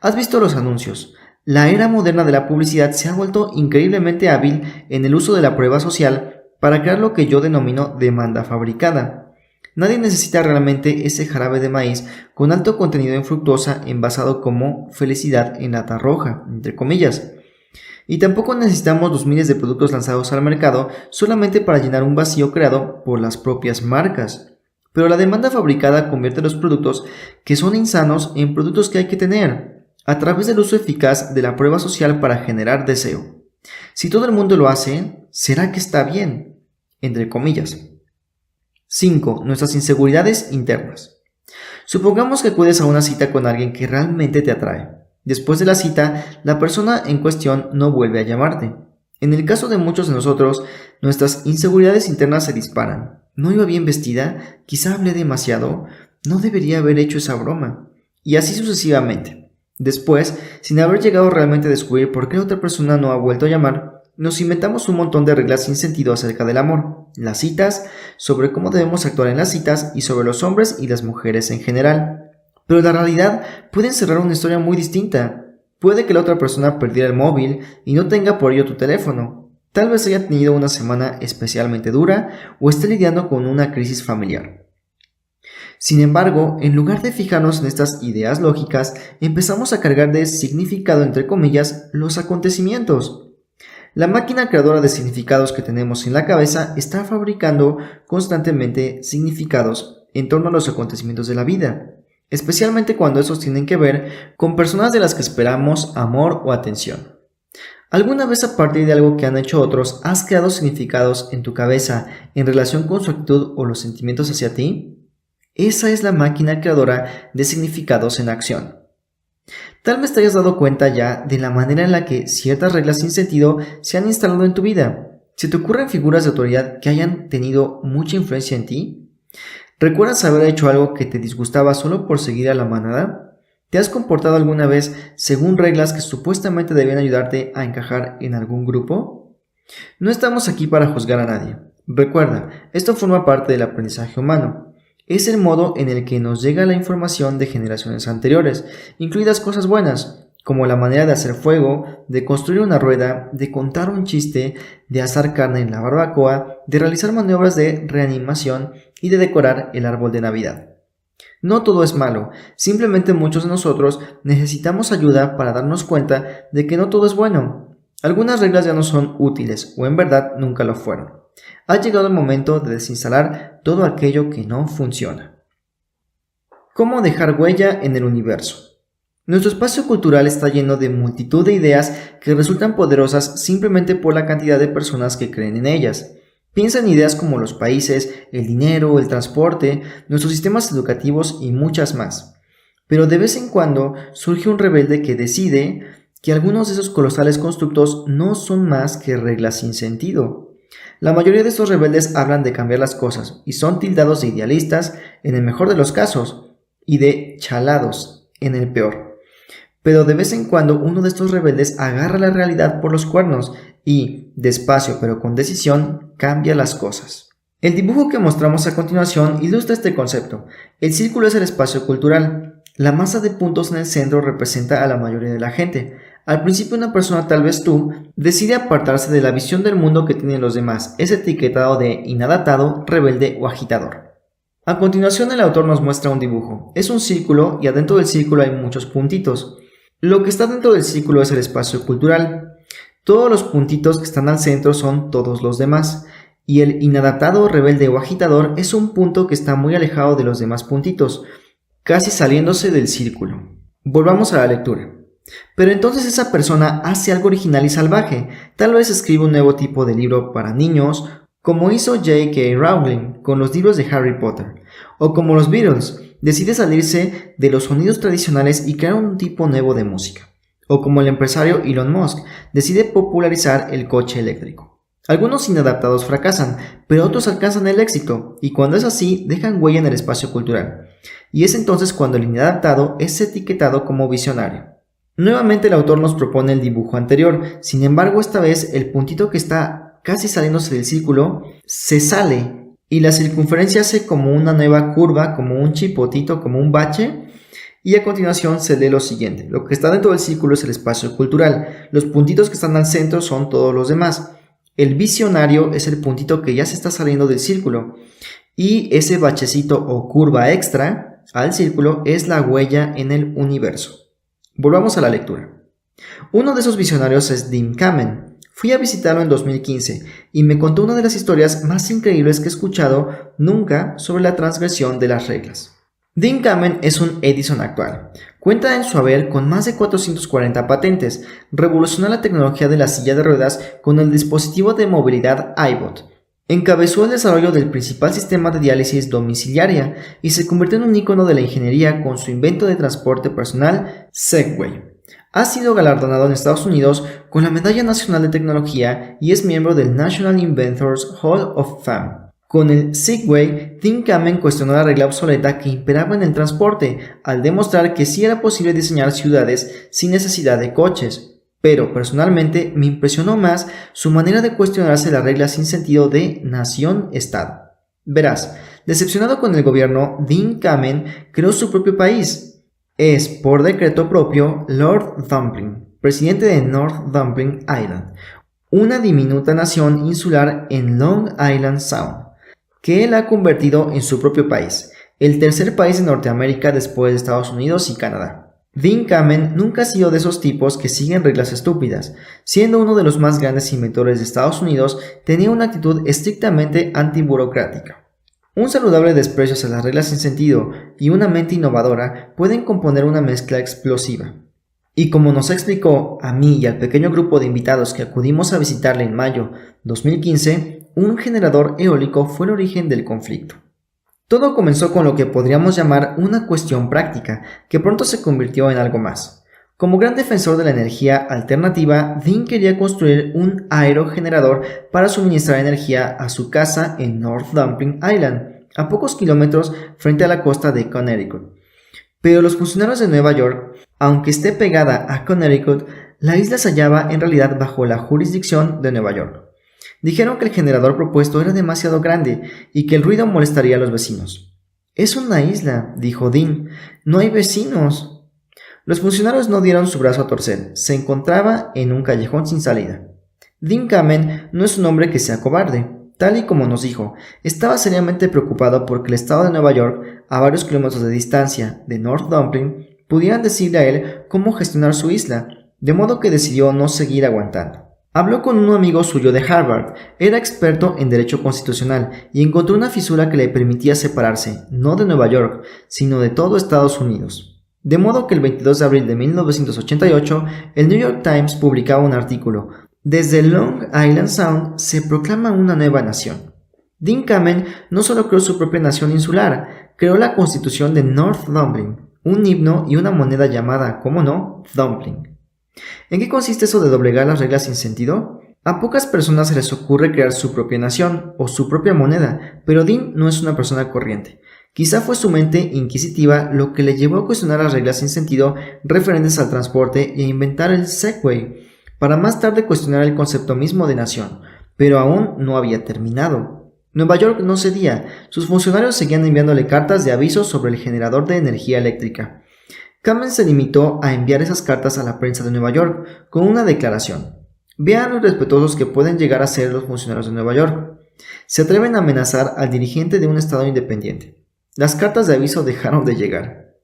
¿Has visto los anuncios? La era moderna de la publicidad se ha vuelto increíblemente hábil en el uso de la prueba social para crear lo que yo denomino demanda fabricada. Nadie necesita realmente ese jarabe de maíz con alto contenido en fructosa envasado como felicidad en lata roja, entre comillas. Y tampoco necesitamos los miles de productos lanzados al mercado solamente para llenar un vacío creado por las propias marcas. Pero la demanda fabricada convierte los productos que son insanos en productos que hay que tener, a través del uso eficaz de la prueba social para generar deseo. Si todo el mundo lo hace, ¿será que está bien? Entre comillas. 5. Nuestras inseguridades internas. Supongamos que acudes a una cita con alguien que realmente te atrae. Después de la cita, la persona en cuestión no vuelve a llamarte. En el caso de muchos de nosotros, nuestras inseguridades internas se disparan. ¿No iba bien vestida? ¿Quizá hablé demasiado? ¿No debería haber hecho esa broma? Y así sucesivamente. Después, sin haber llegado realmente a descubrir por qué la otra persona no ha vuelto a llamar, nos inventamos un montón de reglas sin sentido acerca del amor, las citas, sobre cómo debemos actuar en las citas y sobre los hombres y las mujeres en general. Pero la realidad puede encerrar una historia muy distinta. Puede que la otra persona perdiera el móvil y no tenga por ello tu teléfono. Tal vez haya tenido una semana especialmente dura o esté lidiando con una crisis familiar. Sin embargo, en lugar de fijarnos en estas ideas lógicas, empezamos a cargar de significado, entre comillas, los acontecimientos. La máquina creadora de significados que tenemos en la cabeza está fabricando constantemente significados en torno a los acontecimientos de la vida, especialmente cuando esos tienen que ver con personas de las que esperamos amor o atención. ¿Alguna vez a partir de algo que han hecho otros has creado significados en tu cabeza en relación con su actitud o los sentimientos hacia ti? Esa es la máquina creadora de significados en acción. Tal vez te hayas dado cuenta ya de la manera en la que ciertas reglas sin sentido se han instalado en tu vida. ¿Se te ocurren figuras de autoridad que hayan tenido mucha influencia en ti? ¿Recuerdas haber hecho algo que te disgustaba solo por seguir a la manada? ¿Te has comportado alguna vez según reglas que supuestamente debían ayudarte a encajar en algún grupo? No estamos aquí para juzgar a nadie. Recuerda, esto forma parte del aprendizaje humano. Es el modo en el que nos llega la información de generaciones anteriores, incluidas cosas buenas, como la manera de hacer fuego, de construir una rueda, de contar un chiste, de asar carne en la barbacoa, de realizar maniobras de reanimación y de decorar el árbol de Navidad. No todo es malo, simplemente muchos de nosotros necesitamos ayuda para darnos cuenta de que no todo es bueno. Algunas reglas ya no son útiles o en verdad nunca lo fueron. Ha llegado el momento de desinstalar todo aquello que no funciona. ¿Cómo dejar huella en el universo? Nuestro espacio cultural está lleno de multitud de ideas que resultan poderosas simplemente por la cantidad de personas que creen en ellas. Piensa en ideas como los países, el dinero, el transporte, nuestros sistemas educativos y muchas más. Pero de vez en cuando surge un rebelde que decide que algunos de esos colosales constructos no son más que reglas sin sentido. La mayoría de estos rebeldes hablan de cambiar las cosas y son tildados de idealistas en el mejor de los casos y de chalados en el peor. Pero de vez en cuando uno de estos rebeldes agarra la realidad por los cuernos y, despacio pero con decisión, cambia las cosas. El dibujo que mostramos a continuación ilustra este concepto. El círculo es el espacio cultural. La masa de puntos en el centro representa a la mayoría de la gente. Al principio una persona, tal vez tú, decide apartarse de la visión del mundo que tienen los demás. Es etiquetado de inadaptado, rebelde o agitador. A continuación el autor nos muestra un dibujo. Es un círculo y adentro del círculo hay muchos puntitos. Lo que está dentro del círculo es el espacio cultural. Todos los puntitos que están al centro son todos los demás. Y el inadaptado, rebelde o agitador es un punto que está muy alejado de los demás puntitos, casi saliéndose del círculo. Volvamos a la lectura. Pero entonces esa persona hace algo original y salvaje. Tal vez escribe un nuevo tipo de libro para niños, como hizo J.K. Rowling con los libros de Harry Potter. O como los Beatles, decide salirse de los sonidos tradicionales y crear un tipo nuevo de música. O como el empresario Elon Musk, decide popularizar el coche eléctrico. Algunos inadaptados fracasan, pero otros alcanzan el éxito, y cuando es así, dejan huella en el espacio cultural. Y es entonces cuando el inadaptado es etiquetado como visionario. Nuevamente el autor nos propone el dibujo anterior, sin embargo esta vez el puntito que está casi saliéndose del círculo se sale y la circunferencia hace como una nueva curva, como un chipotito, como un bache. Y a continuación se lee lo siguiente. Lo que está dentro del círculo es el espacio cultural. Los puntitos que están al centro son todos los demás. El visionario es el puntito que ya se está saliendo del círculo. Y ese bachecito o curva extra al círculo es la huella en el universo. Volvamos a la lectura. Uno de esos visionarios es Dean Kamen. Fui a visitarlo en 2015 y me contó una de las historias más increíbles que he escuchado nunca sobre la transgresión de las reglas. Dean Kamen es un Edison actual. Cuenta en su haber con más de 440 patentes. Revolucionó la tecnología de la silla de ruedas con el dispositivo de movilidad iBot. Encabezó el desarrollo del principal sistema de diálisis domiciliaria y se convirtió en un ícono de la ingeniería con su invento de transporte personal, Segway. Ha sido galardonado en Estados Unidos con la Medalla Nacional de Tecnología y es miembro del National Inventors Hall of Fame. Con el Segway, Dean Kamen cuestionó la regla obsoleta que imperaba en el transporte al demostrar que sí era posible diseñar ciudades sin necesidad de coches. Pero personalmente me impresionó más su manera de cuestionarse las reglas sin sentido de nación-estado. Verás, decepcionado con el gobierno, Dean Kamen creó su propio país. Es, por decreto propio, Lord Dumpling, presidente de North Dumpling Island, una diminuta nación insular en Long Island Sound, que él ha convertido en su propio país, el tercer país de Norteamérica después de Estados Unidos y Canadá. Dean Kamen nunca ha sido de esos tipos que siguen reglas estúpidas. Siendo uno de los más grandes inventores de Estados Unidos, tenía una actitud estrictamente antiburocrática. Un saludable desprecio hacia las reglas sin sentido y una mente innovadora pueden componer una mezcla explosiva. Y como nos explicó a mí y al pequeño grupo de invitados que acudimos a visitarle en mayo 2015, un generador eólico fue el origen del conflicto. Todo comenzó con lo que podríamos llamar una cuestión práctica, que pronto se convirtió en algo más. Como gran defensor de la energía alternativa, Dean quería construir un aerogenerador para suministrar energía a su casa en North Dumpling Island, a pocos kilómetros frente a la costa de Connecticut. Pero los funcionarios de Nueva York, aunque esté pegada a Connecticut, la isla se hallaba en realidad bajo la jurisdicción de Nueva York. Dijeron que el generador propuesto era demasiado grande y que el ruido molestaría a los vecinos. «Es una isla», dijo Dean. «No hay vecinos». Los funcionarios no dieron su brazo a torcer. Se encontraba en un callejón sin salida. Dean Kamen no es un hombre que sea cobarde. Tal y como nos dijo, estaba seriamente preocupado porque el estado de Nueva York, a varios kilómetros de distancia de North Dumpling, pudieran decirle a él cómo gestionar su isla, de modo que decidió no seguir aguantando. Habló con un amigo suyo de Harvard, era experto en derecho constitucional y encontró una fisura que le permitía separarse, no de Nueva York, sino de todo Estados Unidos. De modo que el 22 de abril de 1988, el New York Times publicaba un artículo. Desde Long Island Sound se proclama una nueva nación. Dean Kamen no solo creó su propia nación insular, creó la constitución de North Dumpling, un himno y una moneda llamada, como no, Dumpling. ¿En qué consiste eso de doblegar las reglas sin sentido? A pocas personas se les ocurre crear su propia nación o su propia moneda, pero Dean no es una persona corriente. Quizá fue su mente inquisitiva lo que le llevó a cuestionar las reglas sin sentido referentes al transporte e inventar el Segway, para más tarde cuestionar el concepto mismo de nación, pero aún no había terminado. Nueva York no cedía, sus funcionarios seguían enviándole cartas de aviso sobre el generador de energía eléctrica. Kamen se limitó a enviar esas cartas a la prensa de Nueva York con una declaración. Vean lo irrespetuosos que pueden llegar a ser los funcionarios de Nueva York. Se atreven a amenazar al dirigente de un estado independiente. Las cartas de aviso dejaron de llegar.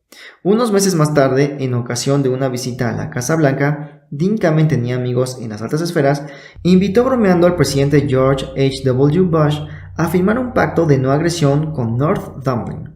Unos meses más tarde, en ocasión de una visita a la Casa Blanca, Dean Kamen tenía amigos en las altas esferas, invitó bromeando al presidente George H.W. Bush a firmar un pacto de no agresión con North Dumpling.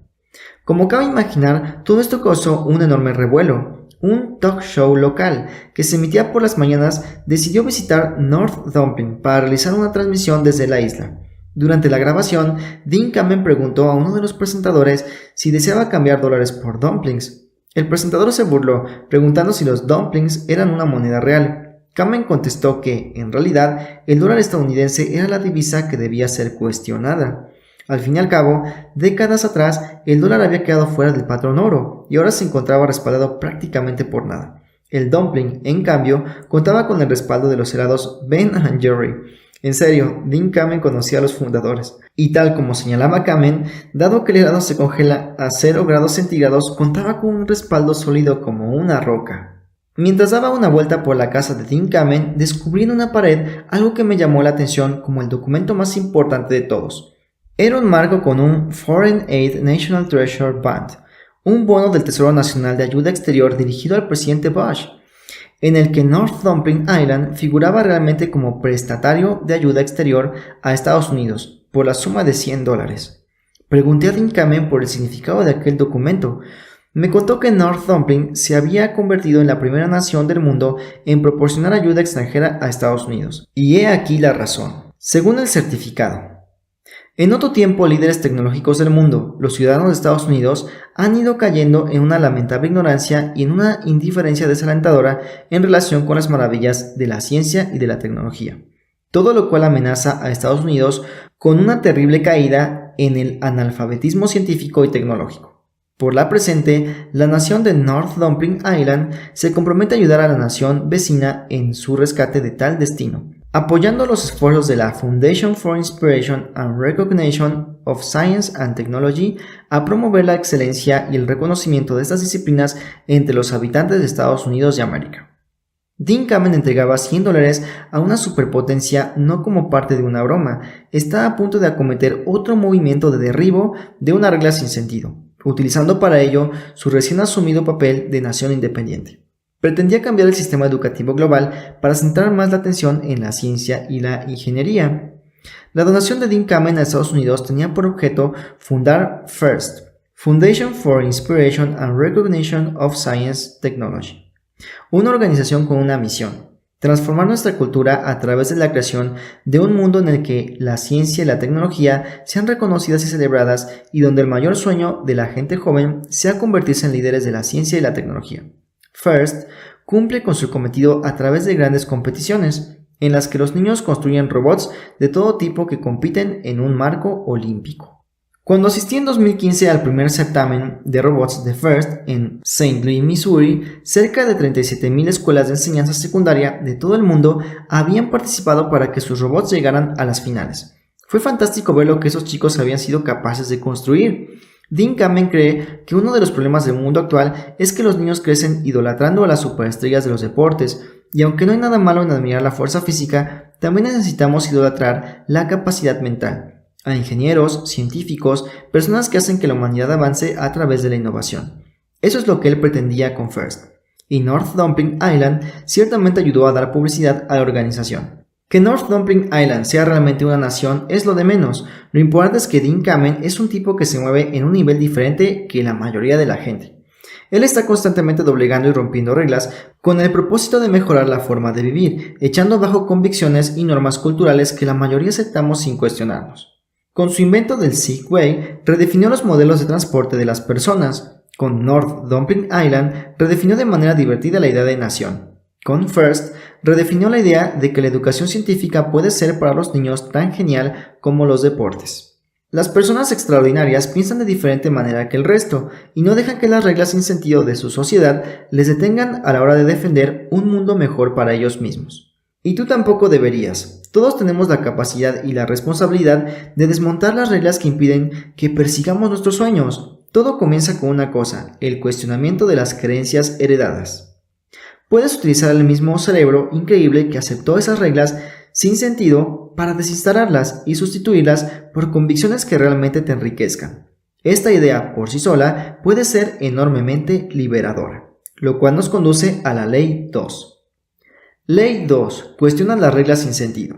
Como cabe imaginar, todo esto causó un enorme revuelo. Un talk show local que se emitía por las mañanas decidió visitar North Dumpling para realizar una transmisión desde la isla. Durante la grabación, Dean Kamen preguntó a uno de los presentadores si deseaba cambiar dólares por dumplings. El presentador se burló, preguntando si los dumplings eran una moneda real. Kamen contestó que, en realidad, el dólar estadounidense era la divisa que debía ser cuestionada. Al fin y al cabo, décadas atrás, el dólar había quedado fuera del patrón oro y ahora se encontraba respaldado prácticamente por nada. El dumpling, en cambio, contaba con el respaldo de los helados Ben & Jerry. En serio, Dean Kamen conocía a los fundadores. Y tal como señalaba Kamen, dado que el helado se congela a 0 grados centígrados, contaba con un respaldo sólido como una roca. Mientras daba una vuelta por la casa de Dean Kamen, descubrí en una pared algo que me llamó la atención como el documento más importante de todos. Era un marco con un Foreign Aid National Treasure Bond, un bono del Tesoro Nacional de Ayuda Exterior dirigido al presidente Bush, en el que North Dumpling Island figuraba realmente como prestatario de ayuda exterior a Estados Unidos, por la suma de $100. Pregunté a Dean Kamen por el significado de aquel documento. Me contó que North Dumpling se había convertido en la primera nación del mundo en proporcionar ayuda extranjera a Estados Unidos. Y he aquí la razón. Según el certificado, en otro tiempo, líderes tecnológicos del mundo, los ciudadanos de Estados Unidos, han ido cayendo en una lamentable ignorancia y en una indiferencia desalentadora en relación con las maravillas de la ciencia y de la tecnología, todo lo cual amenaza a Estados Unidos con una terrible caída en el analfabetismo científico y tecnológico. Por la presente, la nación de North Dumpling Island se compromete a ayudar a la nación vecina en su rescate de tal destino, apoyando los esfuerzos de la Foundation for Inspiration and Recognition of Science and Technology a promover la excelencia y el reconocimiento de estas disciplinas entre los habitantes de Estados Unidos de América. Dean Kamen entregaba $100 a una superpotencia no como parte de una broma, está a punto de acometer otro movimiento de derribo de una regla sin sentido, utilizando para ello su recién asumido papel de nación independiente. Pretendía cambiar el sistema educativo global para centrar más la atención en la ciencia y la ingeniería. La donación de Dean Kamen a Estados Unidos tenía por objeto fundar FIRST, Foundation for Inspiration and Recognition of Science Technology, una organización con una misión: transformar nuestra cultura a través de la creación de un mundo en el que la ciencia y la tecnología sean reconocidas y celebradas y donde el mayor sueño de la gente joven sea convertirse en líderes de la ciencia y la tecnología. FIRST cumple con su cometido a través de grandes competiciones, en las que los niños construyen robots de todo tipo que compiten en un marco olímpico. Cuando asistí en 2015 al primer certamen de robots de FIRST en St. Louis, Missouri, cerca de 37,000 escuelas de enseñanza secundaria de todo el mundo habían participado para que sus robots llegaran a las finales. Fue fantástico ver lo que esos chicos habían sido capaces de construir. Dean Kamen cree que uno de los problemas del mundo actual es que los niños crecen idolatrando a las superestrellas de los deportes, y aunque no hay nada malo en admirar la fuerza física, también necesitamos idolatrar la capacidad mental, a ingenieros, científicos, personas que hacen que la humanidad avance a través de la innovación. Eso es lo que él pretendía con FIRST, y North Dumpling Island ciertamente ayudó a dar publicidad a la organización. Que North Dumpling Island sea realmente una nación es lo de menos. Lo importante es que Dean Kamen es un tipo que se mueve en un nivel diferente que la mayoría de la gente. Él está constantemente doblegando y rompiendo reglas con el propósito de mejorar la forma de vivir, echando abajo convicciones y normas culturales que la mayoría aceptamos sin cuestionarnos. Con su invento del Segway, redefinió los modelos de transporte de las personas. Con North Dumpling Island, redefinió de manera divertida la idea de nación. Con FIRST, redefinió la idea de que la educación científica puede ser para los niños tan genial como los deportes. Las personas extraordinarias piensan de diferente manera que el resto y no dejan que las reglas sin sentido de su sociedad les detengan a la hora de defender un mundo mejor para ellos mismos. Y tú tampoco deberías. Todos tenemos la capacidad y la responsabilidad de desmontar las reglas que impiden que persigamos nuestros sueños. Todo comienza con una cosa, el cuestionamiento de las creencias heredadas. Puedes utilizar el mismo cerebro increíble que aceptó esas reglas sin sentido para desinstalarlas y sustituirlas por convicciones que realmente te enriquezcan. Esta idea por sí sola puede ser enormemente liberadora, lo cual nos conduce a la ley 2. Ley 2. Cuestiona las reglas sin sentido.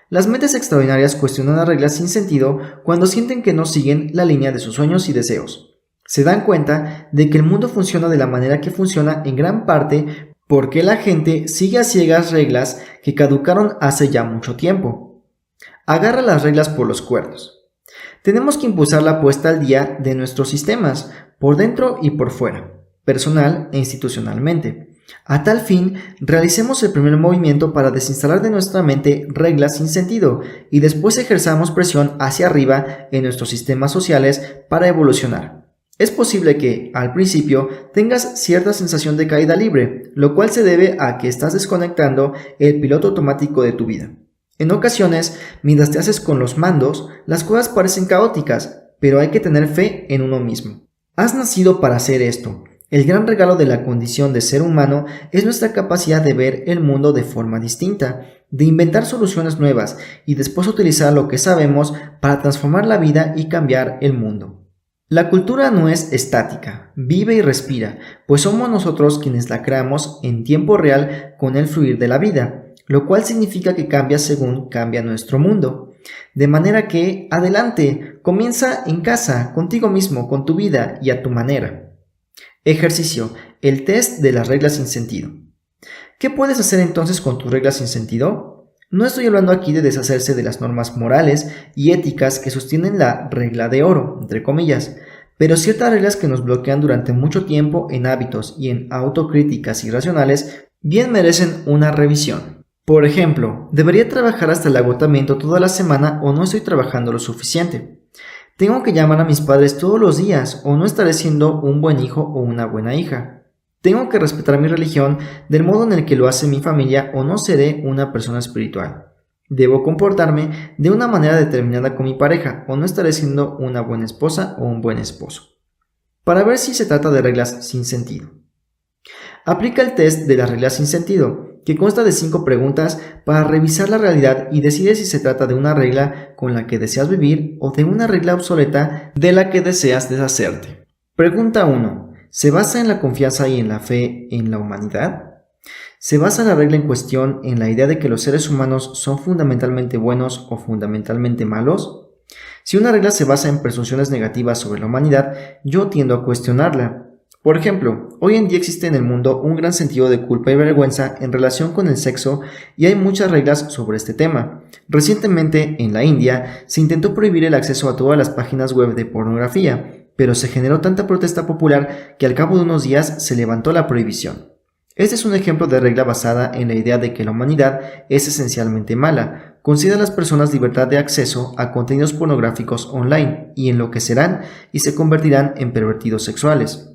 Las mentes extraordinarias cuestionan las reglas sin sentido cuando sienten que no siguen la línea de sus sueños y deseos. Se dan cuenta de que el mundo funciona de la manera que funciona en gran parte porque la gente sigue a ciegas reglas que caducaron hace ya mucho tiempo. Agarra las reglas por los cuernos. Tenemos que impulsar la puesta al día de nuestros sistemas, por dentro y por fuera, personal e institucionalmente. A tal fin, realicemos el primer movimiento para desinstalar de nuestra mente reglas sin sentido y después ejerzamos presión hacia arriba en nuestros sistemas sociales para evolucionar. Es posible que, al principio, tengas cierta sensación de caída libre, lo cual se debe a que estás desconectando el piloto automático de tu vida. En ocasiones, mientras te haces con los mandos, las cosas parecen caóticas, pero hay que tener fe en uno mismo. Has nacido para hacer esto. El gran regalo de la condición de ser humano es nuestra capacidad de ver el mundo de forma distinta, de inventar soluciones nuevas y después utilizar lo que sabemos para transformar la vida y cambiar el mundo. La cultura no es estática, vive y respira, pues somos nosotros quienes la creamos en tiempo real con el fluir de la vida, lo cual significa que cambia según cambia nuestro mundo. De manera que, adelante, comienza en casa, contigo mismo, con tu vida y a tu manera. Ejercicio, el test de las reglas sin sentido. ¿Qué puedes hacer entonces con tus reglas sin sentido? No estoy hablando aquí de deshacerse de las normas morales y éticas que sostienen la regla de oro, entre comillas, pero ciertas reglas que nos bloquean durante mucho tiempo en hábitos y en autocríticas irracionales bien merecen una revisión. Por ejemplo, ¿debería trabajar hasta el agotamiento toda la semana o no estoy trabajando lo suficiente? ¿Tengo que llamar a mis padres todos los días o no estaré siendo un buen hijo o una buena hija? ¿Tengo que respetar mi religión del modo en el que lo hace mi familia o no seré una persona espiritual? ¿Debo comportarme de una manera determinada con mi pareja o no estaré siendo una buena esposa o un buen esposo? Para ver si se trata de reglas sin sentido. Aplica el test de las reglas sin sentido, que consta de 5 preguntas para revisar la realidad y decide si se trata de una regla con la que deseas vivir o de una regla obsoleta de la que deseas deshacerte. Pregunta 1. ¿Se basa en la confianza y en la fe en la humanidad? ¿Se basa la regla en cuestión en la idea de que los seres humanos son fundamentalmente buenos o fundamentalmente malos? Si una regla se basa en presunciones negativas sobre la humanidad, yo tiendo a cuestionarla. Por ejemplo, hoy en día existe en el mundo un gran sentido de culpa y vergüenza en relación con el sexo y hay muchas reglas sobre este tema. Recientemente, en la India, se intentó prohibir el acceso a todas las páginas web de pornografía, pero se generó tanta protesta popular que al cabo de unos días se levantó la prohibición. Este es un ejemplo de regla basada en la idea de que la humanidad es esencialmente mala, concede a las personas libertad de acceso a contenidos pornográficos online y enloquecerán y se convertirán en pervertidos sexuales.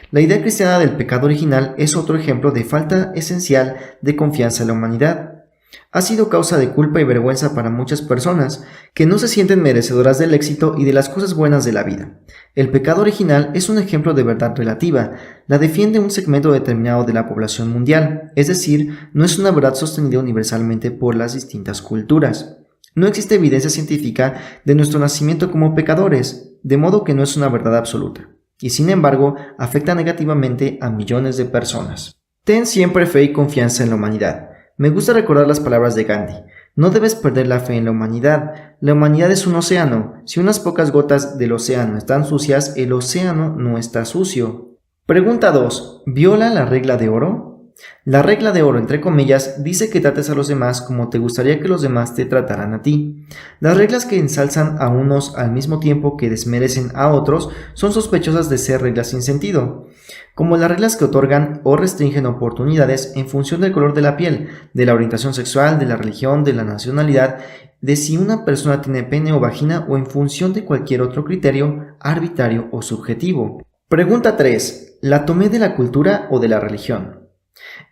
La idea cristiana del pecado original es otro ejemplo de falta esencial de confianza en la humanidad. Ha sido causa de culpa y vergüenza para muchas personas que no se sienten merecedoras del éxito y de las cosas buenas de la vida. El pecado original es un ejemplo de verdad relativa, la defiende un segmento determinado de la población mundial, es decir, no es una verdad sostenida universalmente por las distintas culturas. No existe evidencia científica de nuestro nacimiento como pecadores, de modo que no es una verdad absoluta, y sin embargo afecta negativamente a millones de personas. Ten siempre fe y confianza en la humanidad. Me gusta recordar las palabras de Gandhi. No debes perder la fe en la humanidad. La humanidad es un océano. Si unas pocas gotas del océano están sucias, el océano no está sucio. Pregunta 2. ¿Viola la regla de oro? La regla de oro, entre comillas, dice que trates a los demás como te gustaría que los demás te trataran a ti. Las reglas que ensalzan a unos al mismo tiempo que desmerecen a otros son sospechosas de ser reglas sin sentido, como las reglas que otorgan o restringen oportunidades en función del color de la piel, de la orientación sexual, de la religión, de la nacionalidad, de si una persona tiene pene o vagina o en función de cualquier otro criterio arbitrario o subjetivo. Pregunta 3. ¿La tomé de la cultura o de la religión?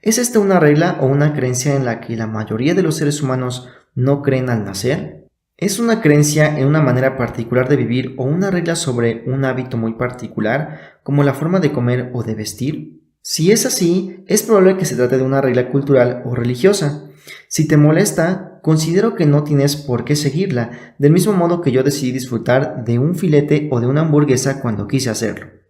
¿Es esta una regla o una creencia en la que la mayoría de los seres humanos no creen al nacer? ¿Es una creencia en una manera particular de vivir o una regla sobre un hábito muy particular, como la forma de comer o de vestir? Si es así, es probable que se trate de una regla cultural o religiosa. Si te molesta, considero que no tienes por qué seguirla, del mismo modo que yo decidí disfrutar de un filete o de una hamburguesa cuando quise hacerlo.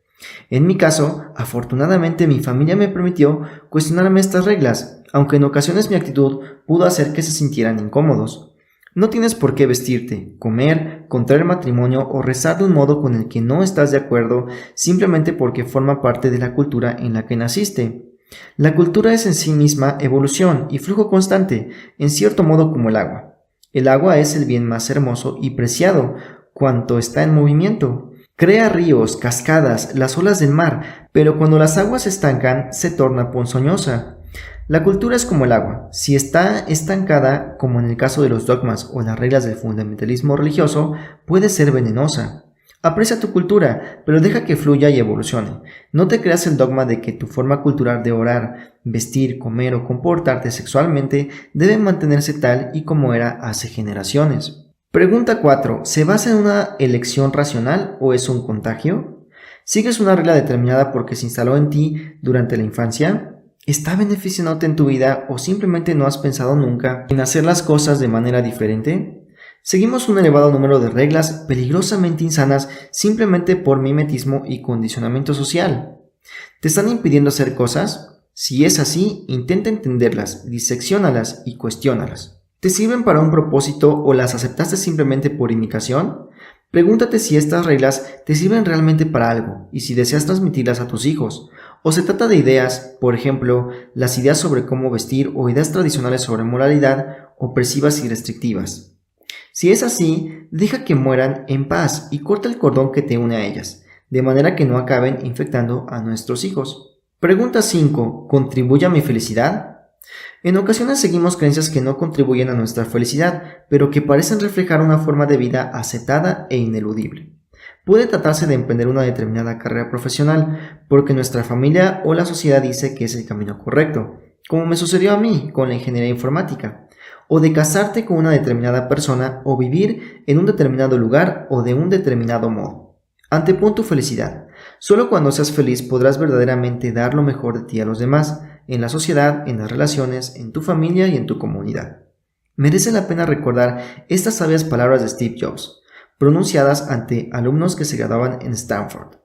En mi caso, afortunadamente mi familia me permitió cuestionarme estas reglas, aunque en ocasiones mi actitud pudo hacer que se sintieran incómodos. No tienes por qué vestirte, comer, contraer matrimonio o rezar de un modo con el que no estás de acuerdo simplemente porque forma parte de la cultura en la que naciste. La cultura es en sí misma evolución y flujo constante, en cierto modo como el agua. El agua es el bien más hermoso y preciado cuanto está en movimiento. Crea ríos, cascadas, las olas del mar, pero cuando las aguas se estancan, se torna ponzoñosa. La cultura es como el agua. Si está estancada, como en el caso de los dogmas o las reglas del fundamentalismo religioso, puede ser venenosa. Aprecia tu cultura, pero deja que fluya y evolucione. No te creas el dogma de que tu forma cultural de orar, vestir, comer o comportarte sexualmente debe mantenerse tal y como era hace generaciones. Pregunta 4. ¿Se basa en una elección racional o es un contagio? ¿Sigues una regla determinada porque se instaló en ti durante la infancia? ¿Está beneficiándote en tu vida o simplemente no has pensado nunca en hacer las cosas de manera diferente? Seguimos un elevado número de reglas peligrosamente insanas simplemente por mimetismo y condicionamiento social. ¿Te están impidiendo hacer cosas? Si es así, intenta entenderlas, disecciónalas y cuestiónalas. ¿Te sirven para un propósito o las aceptaste simplemente por imitación? Pregúntate si estas reglas te sirven realmente para algo y si deseas transmitirlas a tus hijos. O se trata de ideas, por ejemplo, las ideas sobre cómo vestir o ideas tradicionales sobre moralidad opresivas y restrictivas. Si es así, deja que mueran en paz y corta el cordón que te une a ellas, de manera que no acaben infectando a nuestros hijos. Pregunta 5. ¿Contribuye a mi felicidad? En ocasiones seguimos creencias que no contribuyen a nuestra felicidad, pero que parecen reflejar una forma de vida aceptada e ineludible. Puede tratarse de emprender una determinada carrera profesional, porque nuestra familia o la sociedad dice que es el camino correcto, como me sucedió a mí con la ingeniería informática, o de casarte con una determinada persona o vivir en un determinado lugar o de un determinado modo. Antepon tu felicidad. Solo cuando seas feliz podrás verdaderamente dar lo mejor de ti a los demás, en la sociedad, en las relaciones, en tu familia y en tu comunidad. Merece la pena recordar estas sabias palabras de Steve Jobs, pronunciadas ante alumnos que se graduaban en Stanford.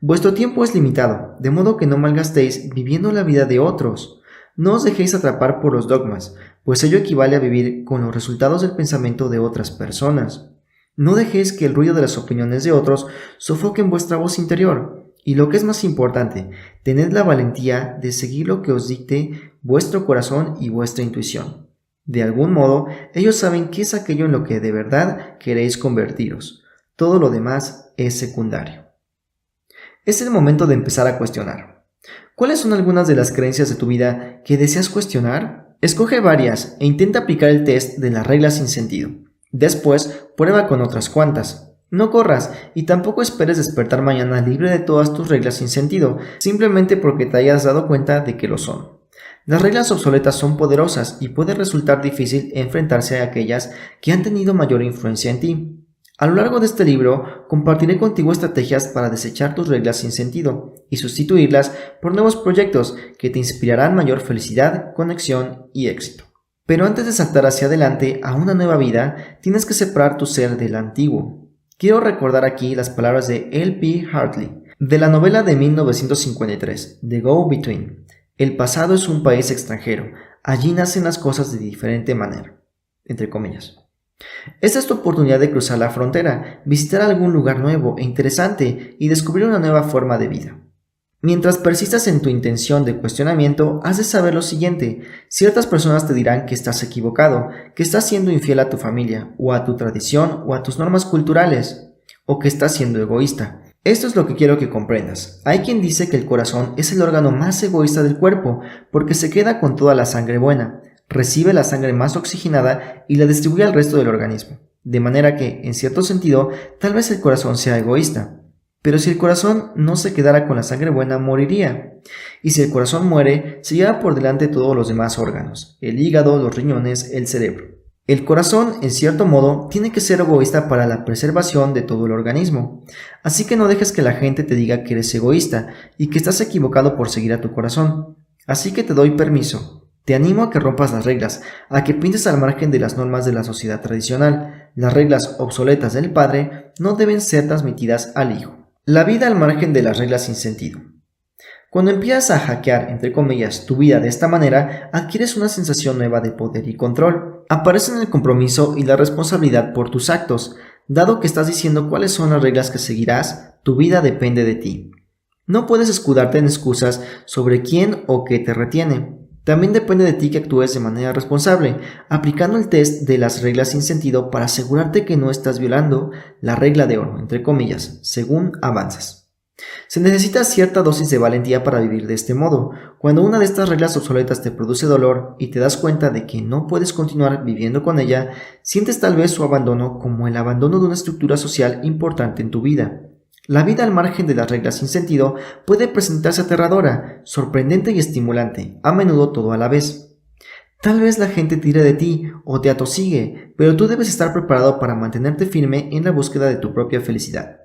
Vuestro tiempo es limitado, de modo que no malgastéis viviendo la vida de otros. No os dejéis atrapar por los dogmas, pues ello equivale a vivir con los resultados del pensamiento de otras personas. No dejéis que el ruido de las opiniones de otros sofoque en vuestra voz interior. Y lo que es más importante, tened la valentía de seguir lo que os dicte vuestro corazón y vuestra intuición. De algún modo, ellos saben qué es aquello en lo que de verdad queréis convertiros. Todo lo demás es secundario. Es el momento de empezar a cuestionar. ¿Cuáles son algunas de las creencias de tu vida que deseas cuestionar? Escoge varias e intenta aplicar el test de las reglas sin sentido. Después, prueba con otras cuantas. No corras y tampoco esperes despertar mañana libre de todas tus reglas sin sentido, simplemente porque te hayas dado cuenta de que lo son. Las reglas obsoletas son poderosas y puede resultar difícil enfrentarse a aquellas que han tenido mayor influencia en ti. A lo largo de este libro compartiré contigo estrategias para desechar tus reglas sin sentido y sustituirlas por nuevos proyectos que te inspirarán mayor felicidad, conexión y éxito. Pero antes de saltar hacia adelante a una nueva vida, tienes que separar tu ser del antiguo. Quiero recordar aquí las palabras de L.P. Hartley, de la novela de 1953, The Go-Between. El pasado es un país extranjero, allí nacen las cosas de diferente manera, entre comillas. Esta es tu oportunidad de cruzar la frontera, visitar algún lugar nuevo e interesante y descubrir una nueva forma de vida. Mientras persistas en tu intención de cuestionamiento, has de saber lo siguiente: ciertas personas te dirán que estás equivocado, que estás siendo infiel a tu familia, o a tu tradición, o a tus normas culturales, o que estás siendo egoísta. Esto es lo que quiero que comprendas. Hay quien dice que el corazón es el órgano más egoísta del cuerpo, porque se queda con toda la sangre buena, recibe la sangre más oxigenada y la distribuye al resto del organismo. De manera que, en cierto sentido, tal vez el corazón sea egoísta. Pero si el corazón no se quedara con la sangre buena, moriría. Y si el corazón muere, se lleva por delante todos los demás órganos: el hígado, los riñones, el cerebro. El corazón, en cierto modo, tiene que ser egoísta para la preservación de todo el organismo. Así que no dejes que la gente te diga que eres egoísta y que estás equivocado por seguir a tu corazón. Así que te doy permiso. Te animo a que rompas las reglas, a que pienses al margen de las normas de la sociedad tradicional. Las reglas obsoletas del padre no deben ser transmitidas al hijo. La vida al margen de las reglas sin sentido. Cuando empiezas a hackear, entre comillas, tu vida de esta manera, adquieres una sensación nueva de poder y control. Aparecen el compromiso y la responsabilidad por tus actos. Dado que estás diciendo cuáles son las reglas que seguirás, tu vida depende de ti. No puedes escudarte en excusas sobre quién o qué te retiene. También depende de ti que actúes de manera responsable, aplicando el test de las reglas sin sentido para asegurarte que no estás violando la regla de oro, entre comillas, según avanzas. Se necesita cierta dosis de valentía para vivir de este modo. Cuando una de estas reglas obsoletas te produce dolor y te das cuenta de que no puedes continuar viviendo con ella, sientes tal vez su abandono como el abandono de una estructura social importante en tu vida. La vida al margen de las reglas sin sentido puede presentarse aterradora, sorprendente y estimulante, a menudo todo a la vez. Tal vez la gente tire de ti o te atosigue, pero tú debes estar preparado para mantenerte firme en la búsqueda de tu propia felicidad.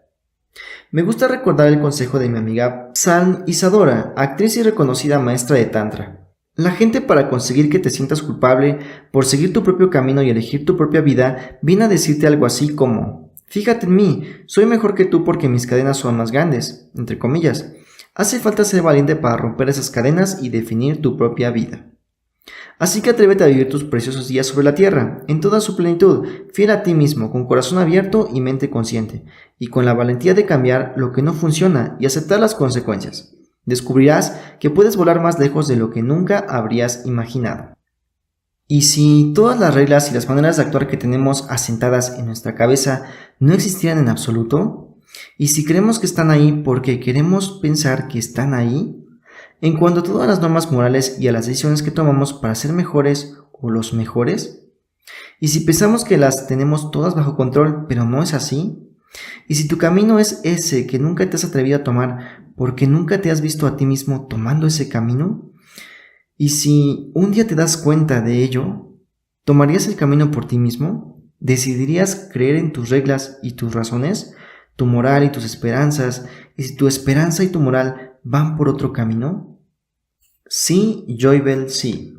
Me gusta recordar el consejo de mi amiga Psalm Isadora, actriz y reconocida maestra de Tantra. La gente, para conseguir que te sientas culpable por seguir tu propio camino y elegir tu propia vida, viene a decirte algo así como: fíjate en mí, soy mejor que tú porque mis cadenas son más grandes, entre comillas. Hace falta ser valiente para romper esas cadenas y definir tu propia vida. Así que atrévete a vivir tus preciosos días sobre la tierra, en toda su plenitud, fiel a ti mismo, con corazón abierto y mente consciente, y con la valentía de cambiar lo que no funciona y aceptar las consecuencias. Descubrirás que puedes volar más lejos de lo que nunca habrías imaginado. Y si todas las reglas y las maneras de actuar que tenemos asentadas en nuestra cabeza no existieran en absoluto, y si creemos que están ahí porque queremos pensar que están ahí, en cuanto a todas las normas morales y a las decisiones que tomamos para ser mejores o los mejores, y si pensamos que las tenemos todas bajo control, pero no es así, y si tu camino es ese que nunca te has atrevido a tomar porque nunca te has visto a ti mismo tomando ese camino, y si un día te das cuenta de ello, ¿tomarías el camino por ti mismo? ¿Decidirías creer en tus reglas y tus razones, tu moral y tus esperanzas, y si tu esperanza y tu moral van por otro camino? Sí, Joybell, sí.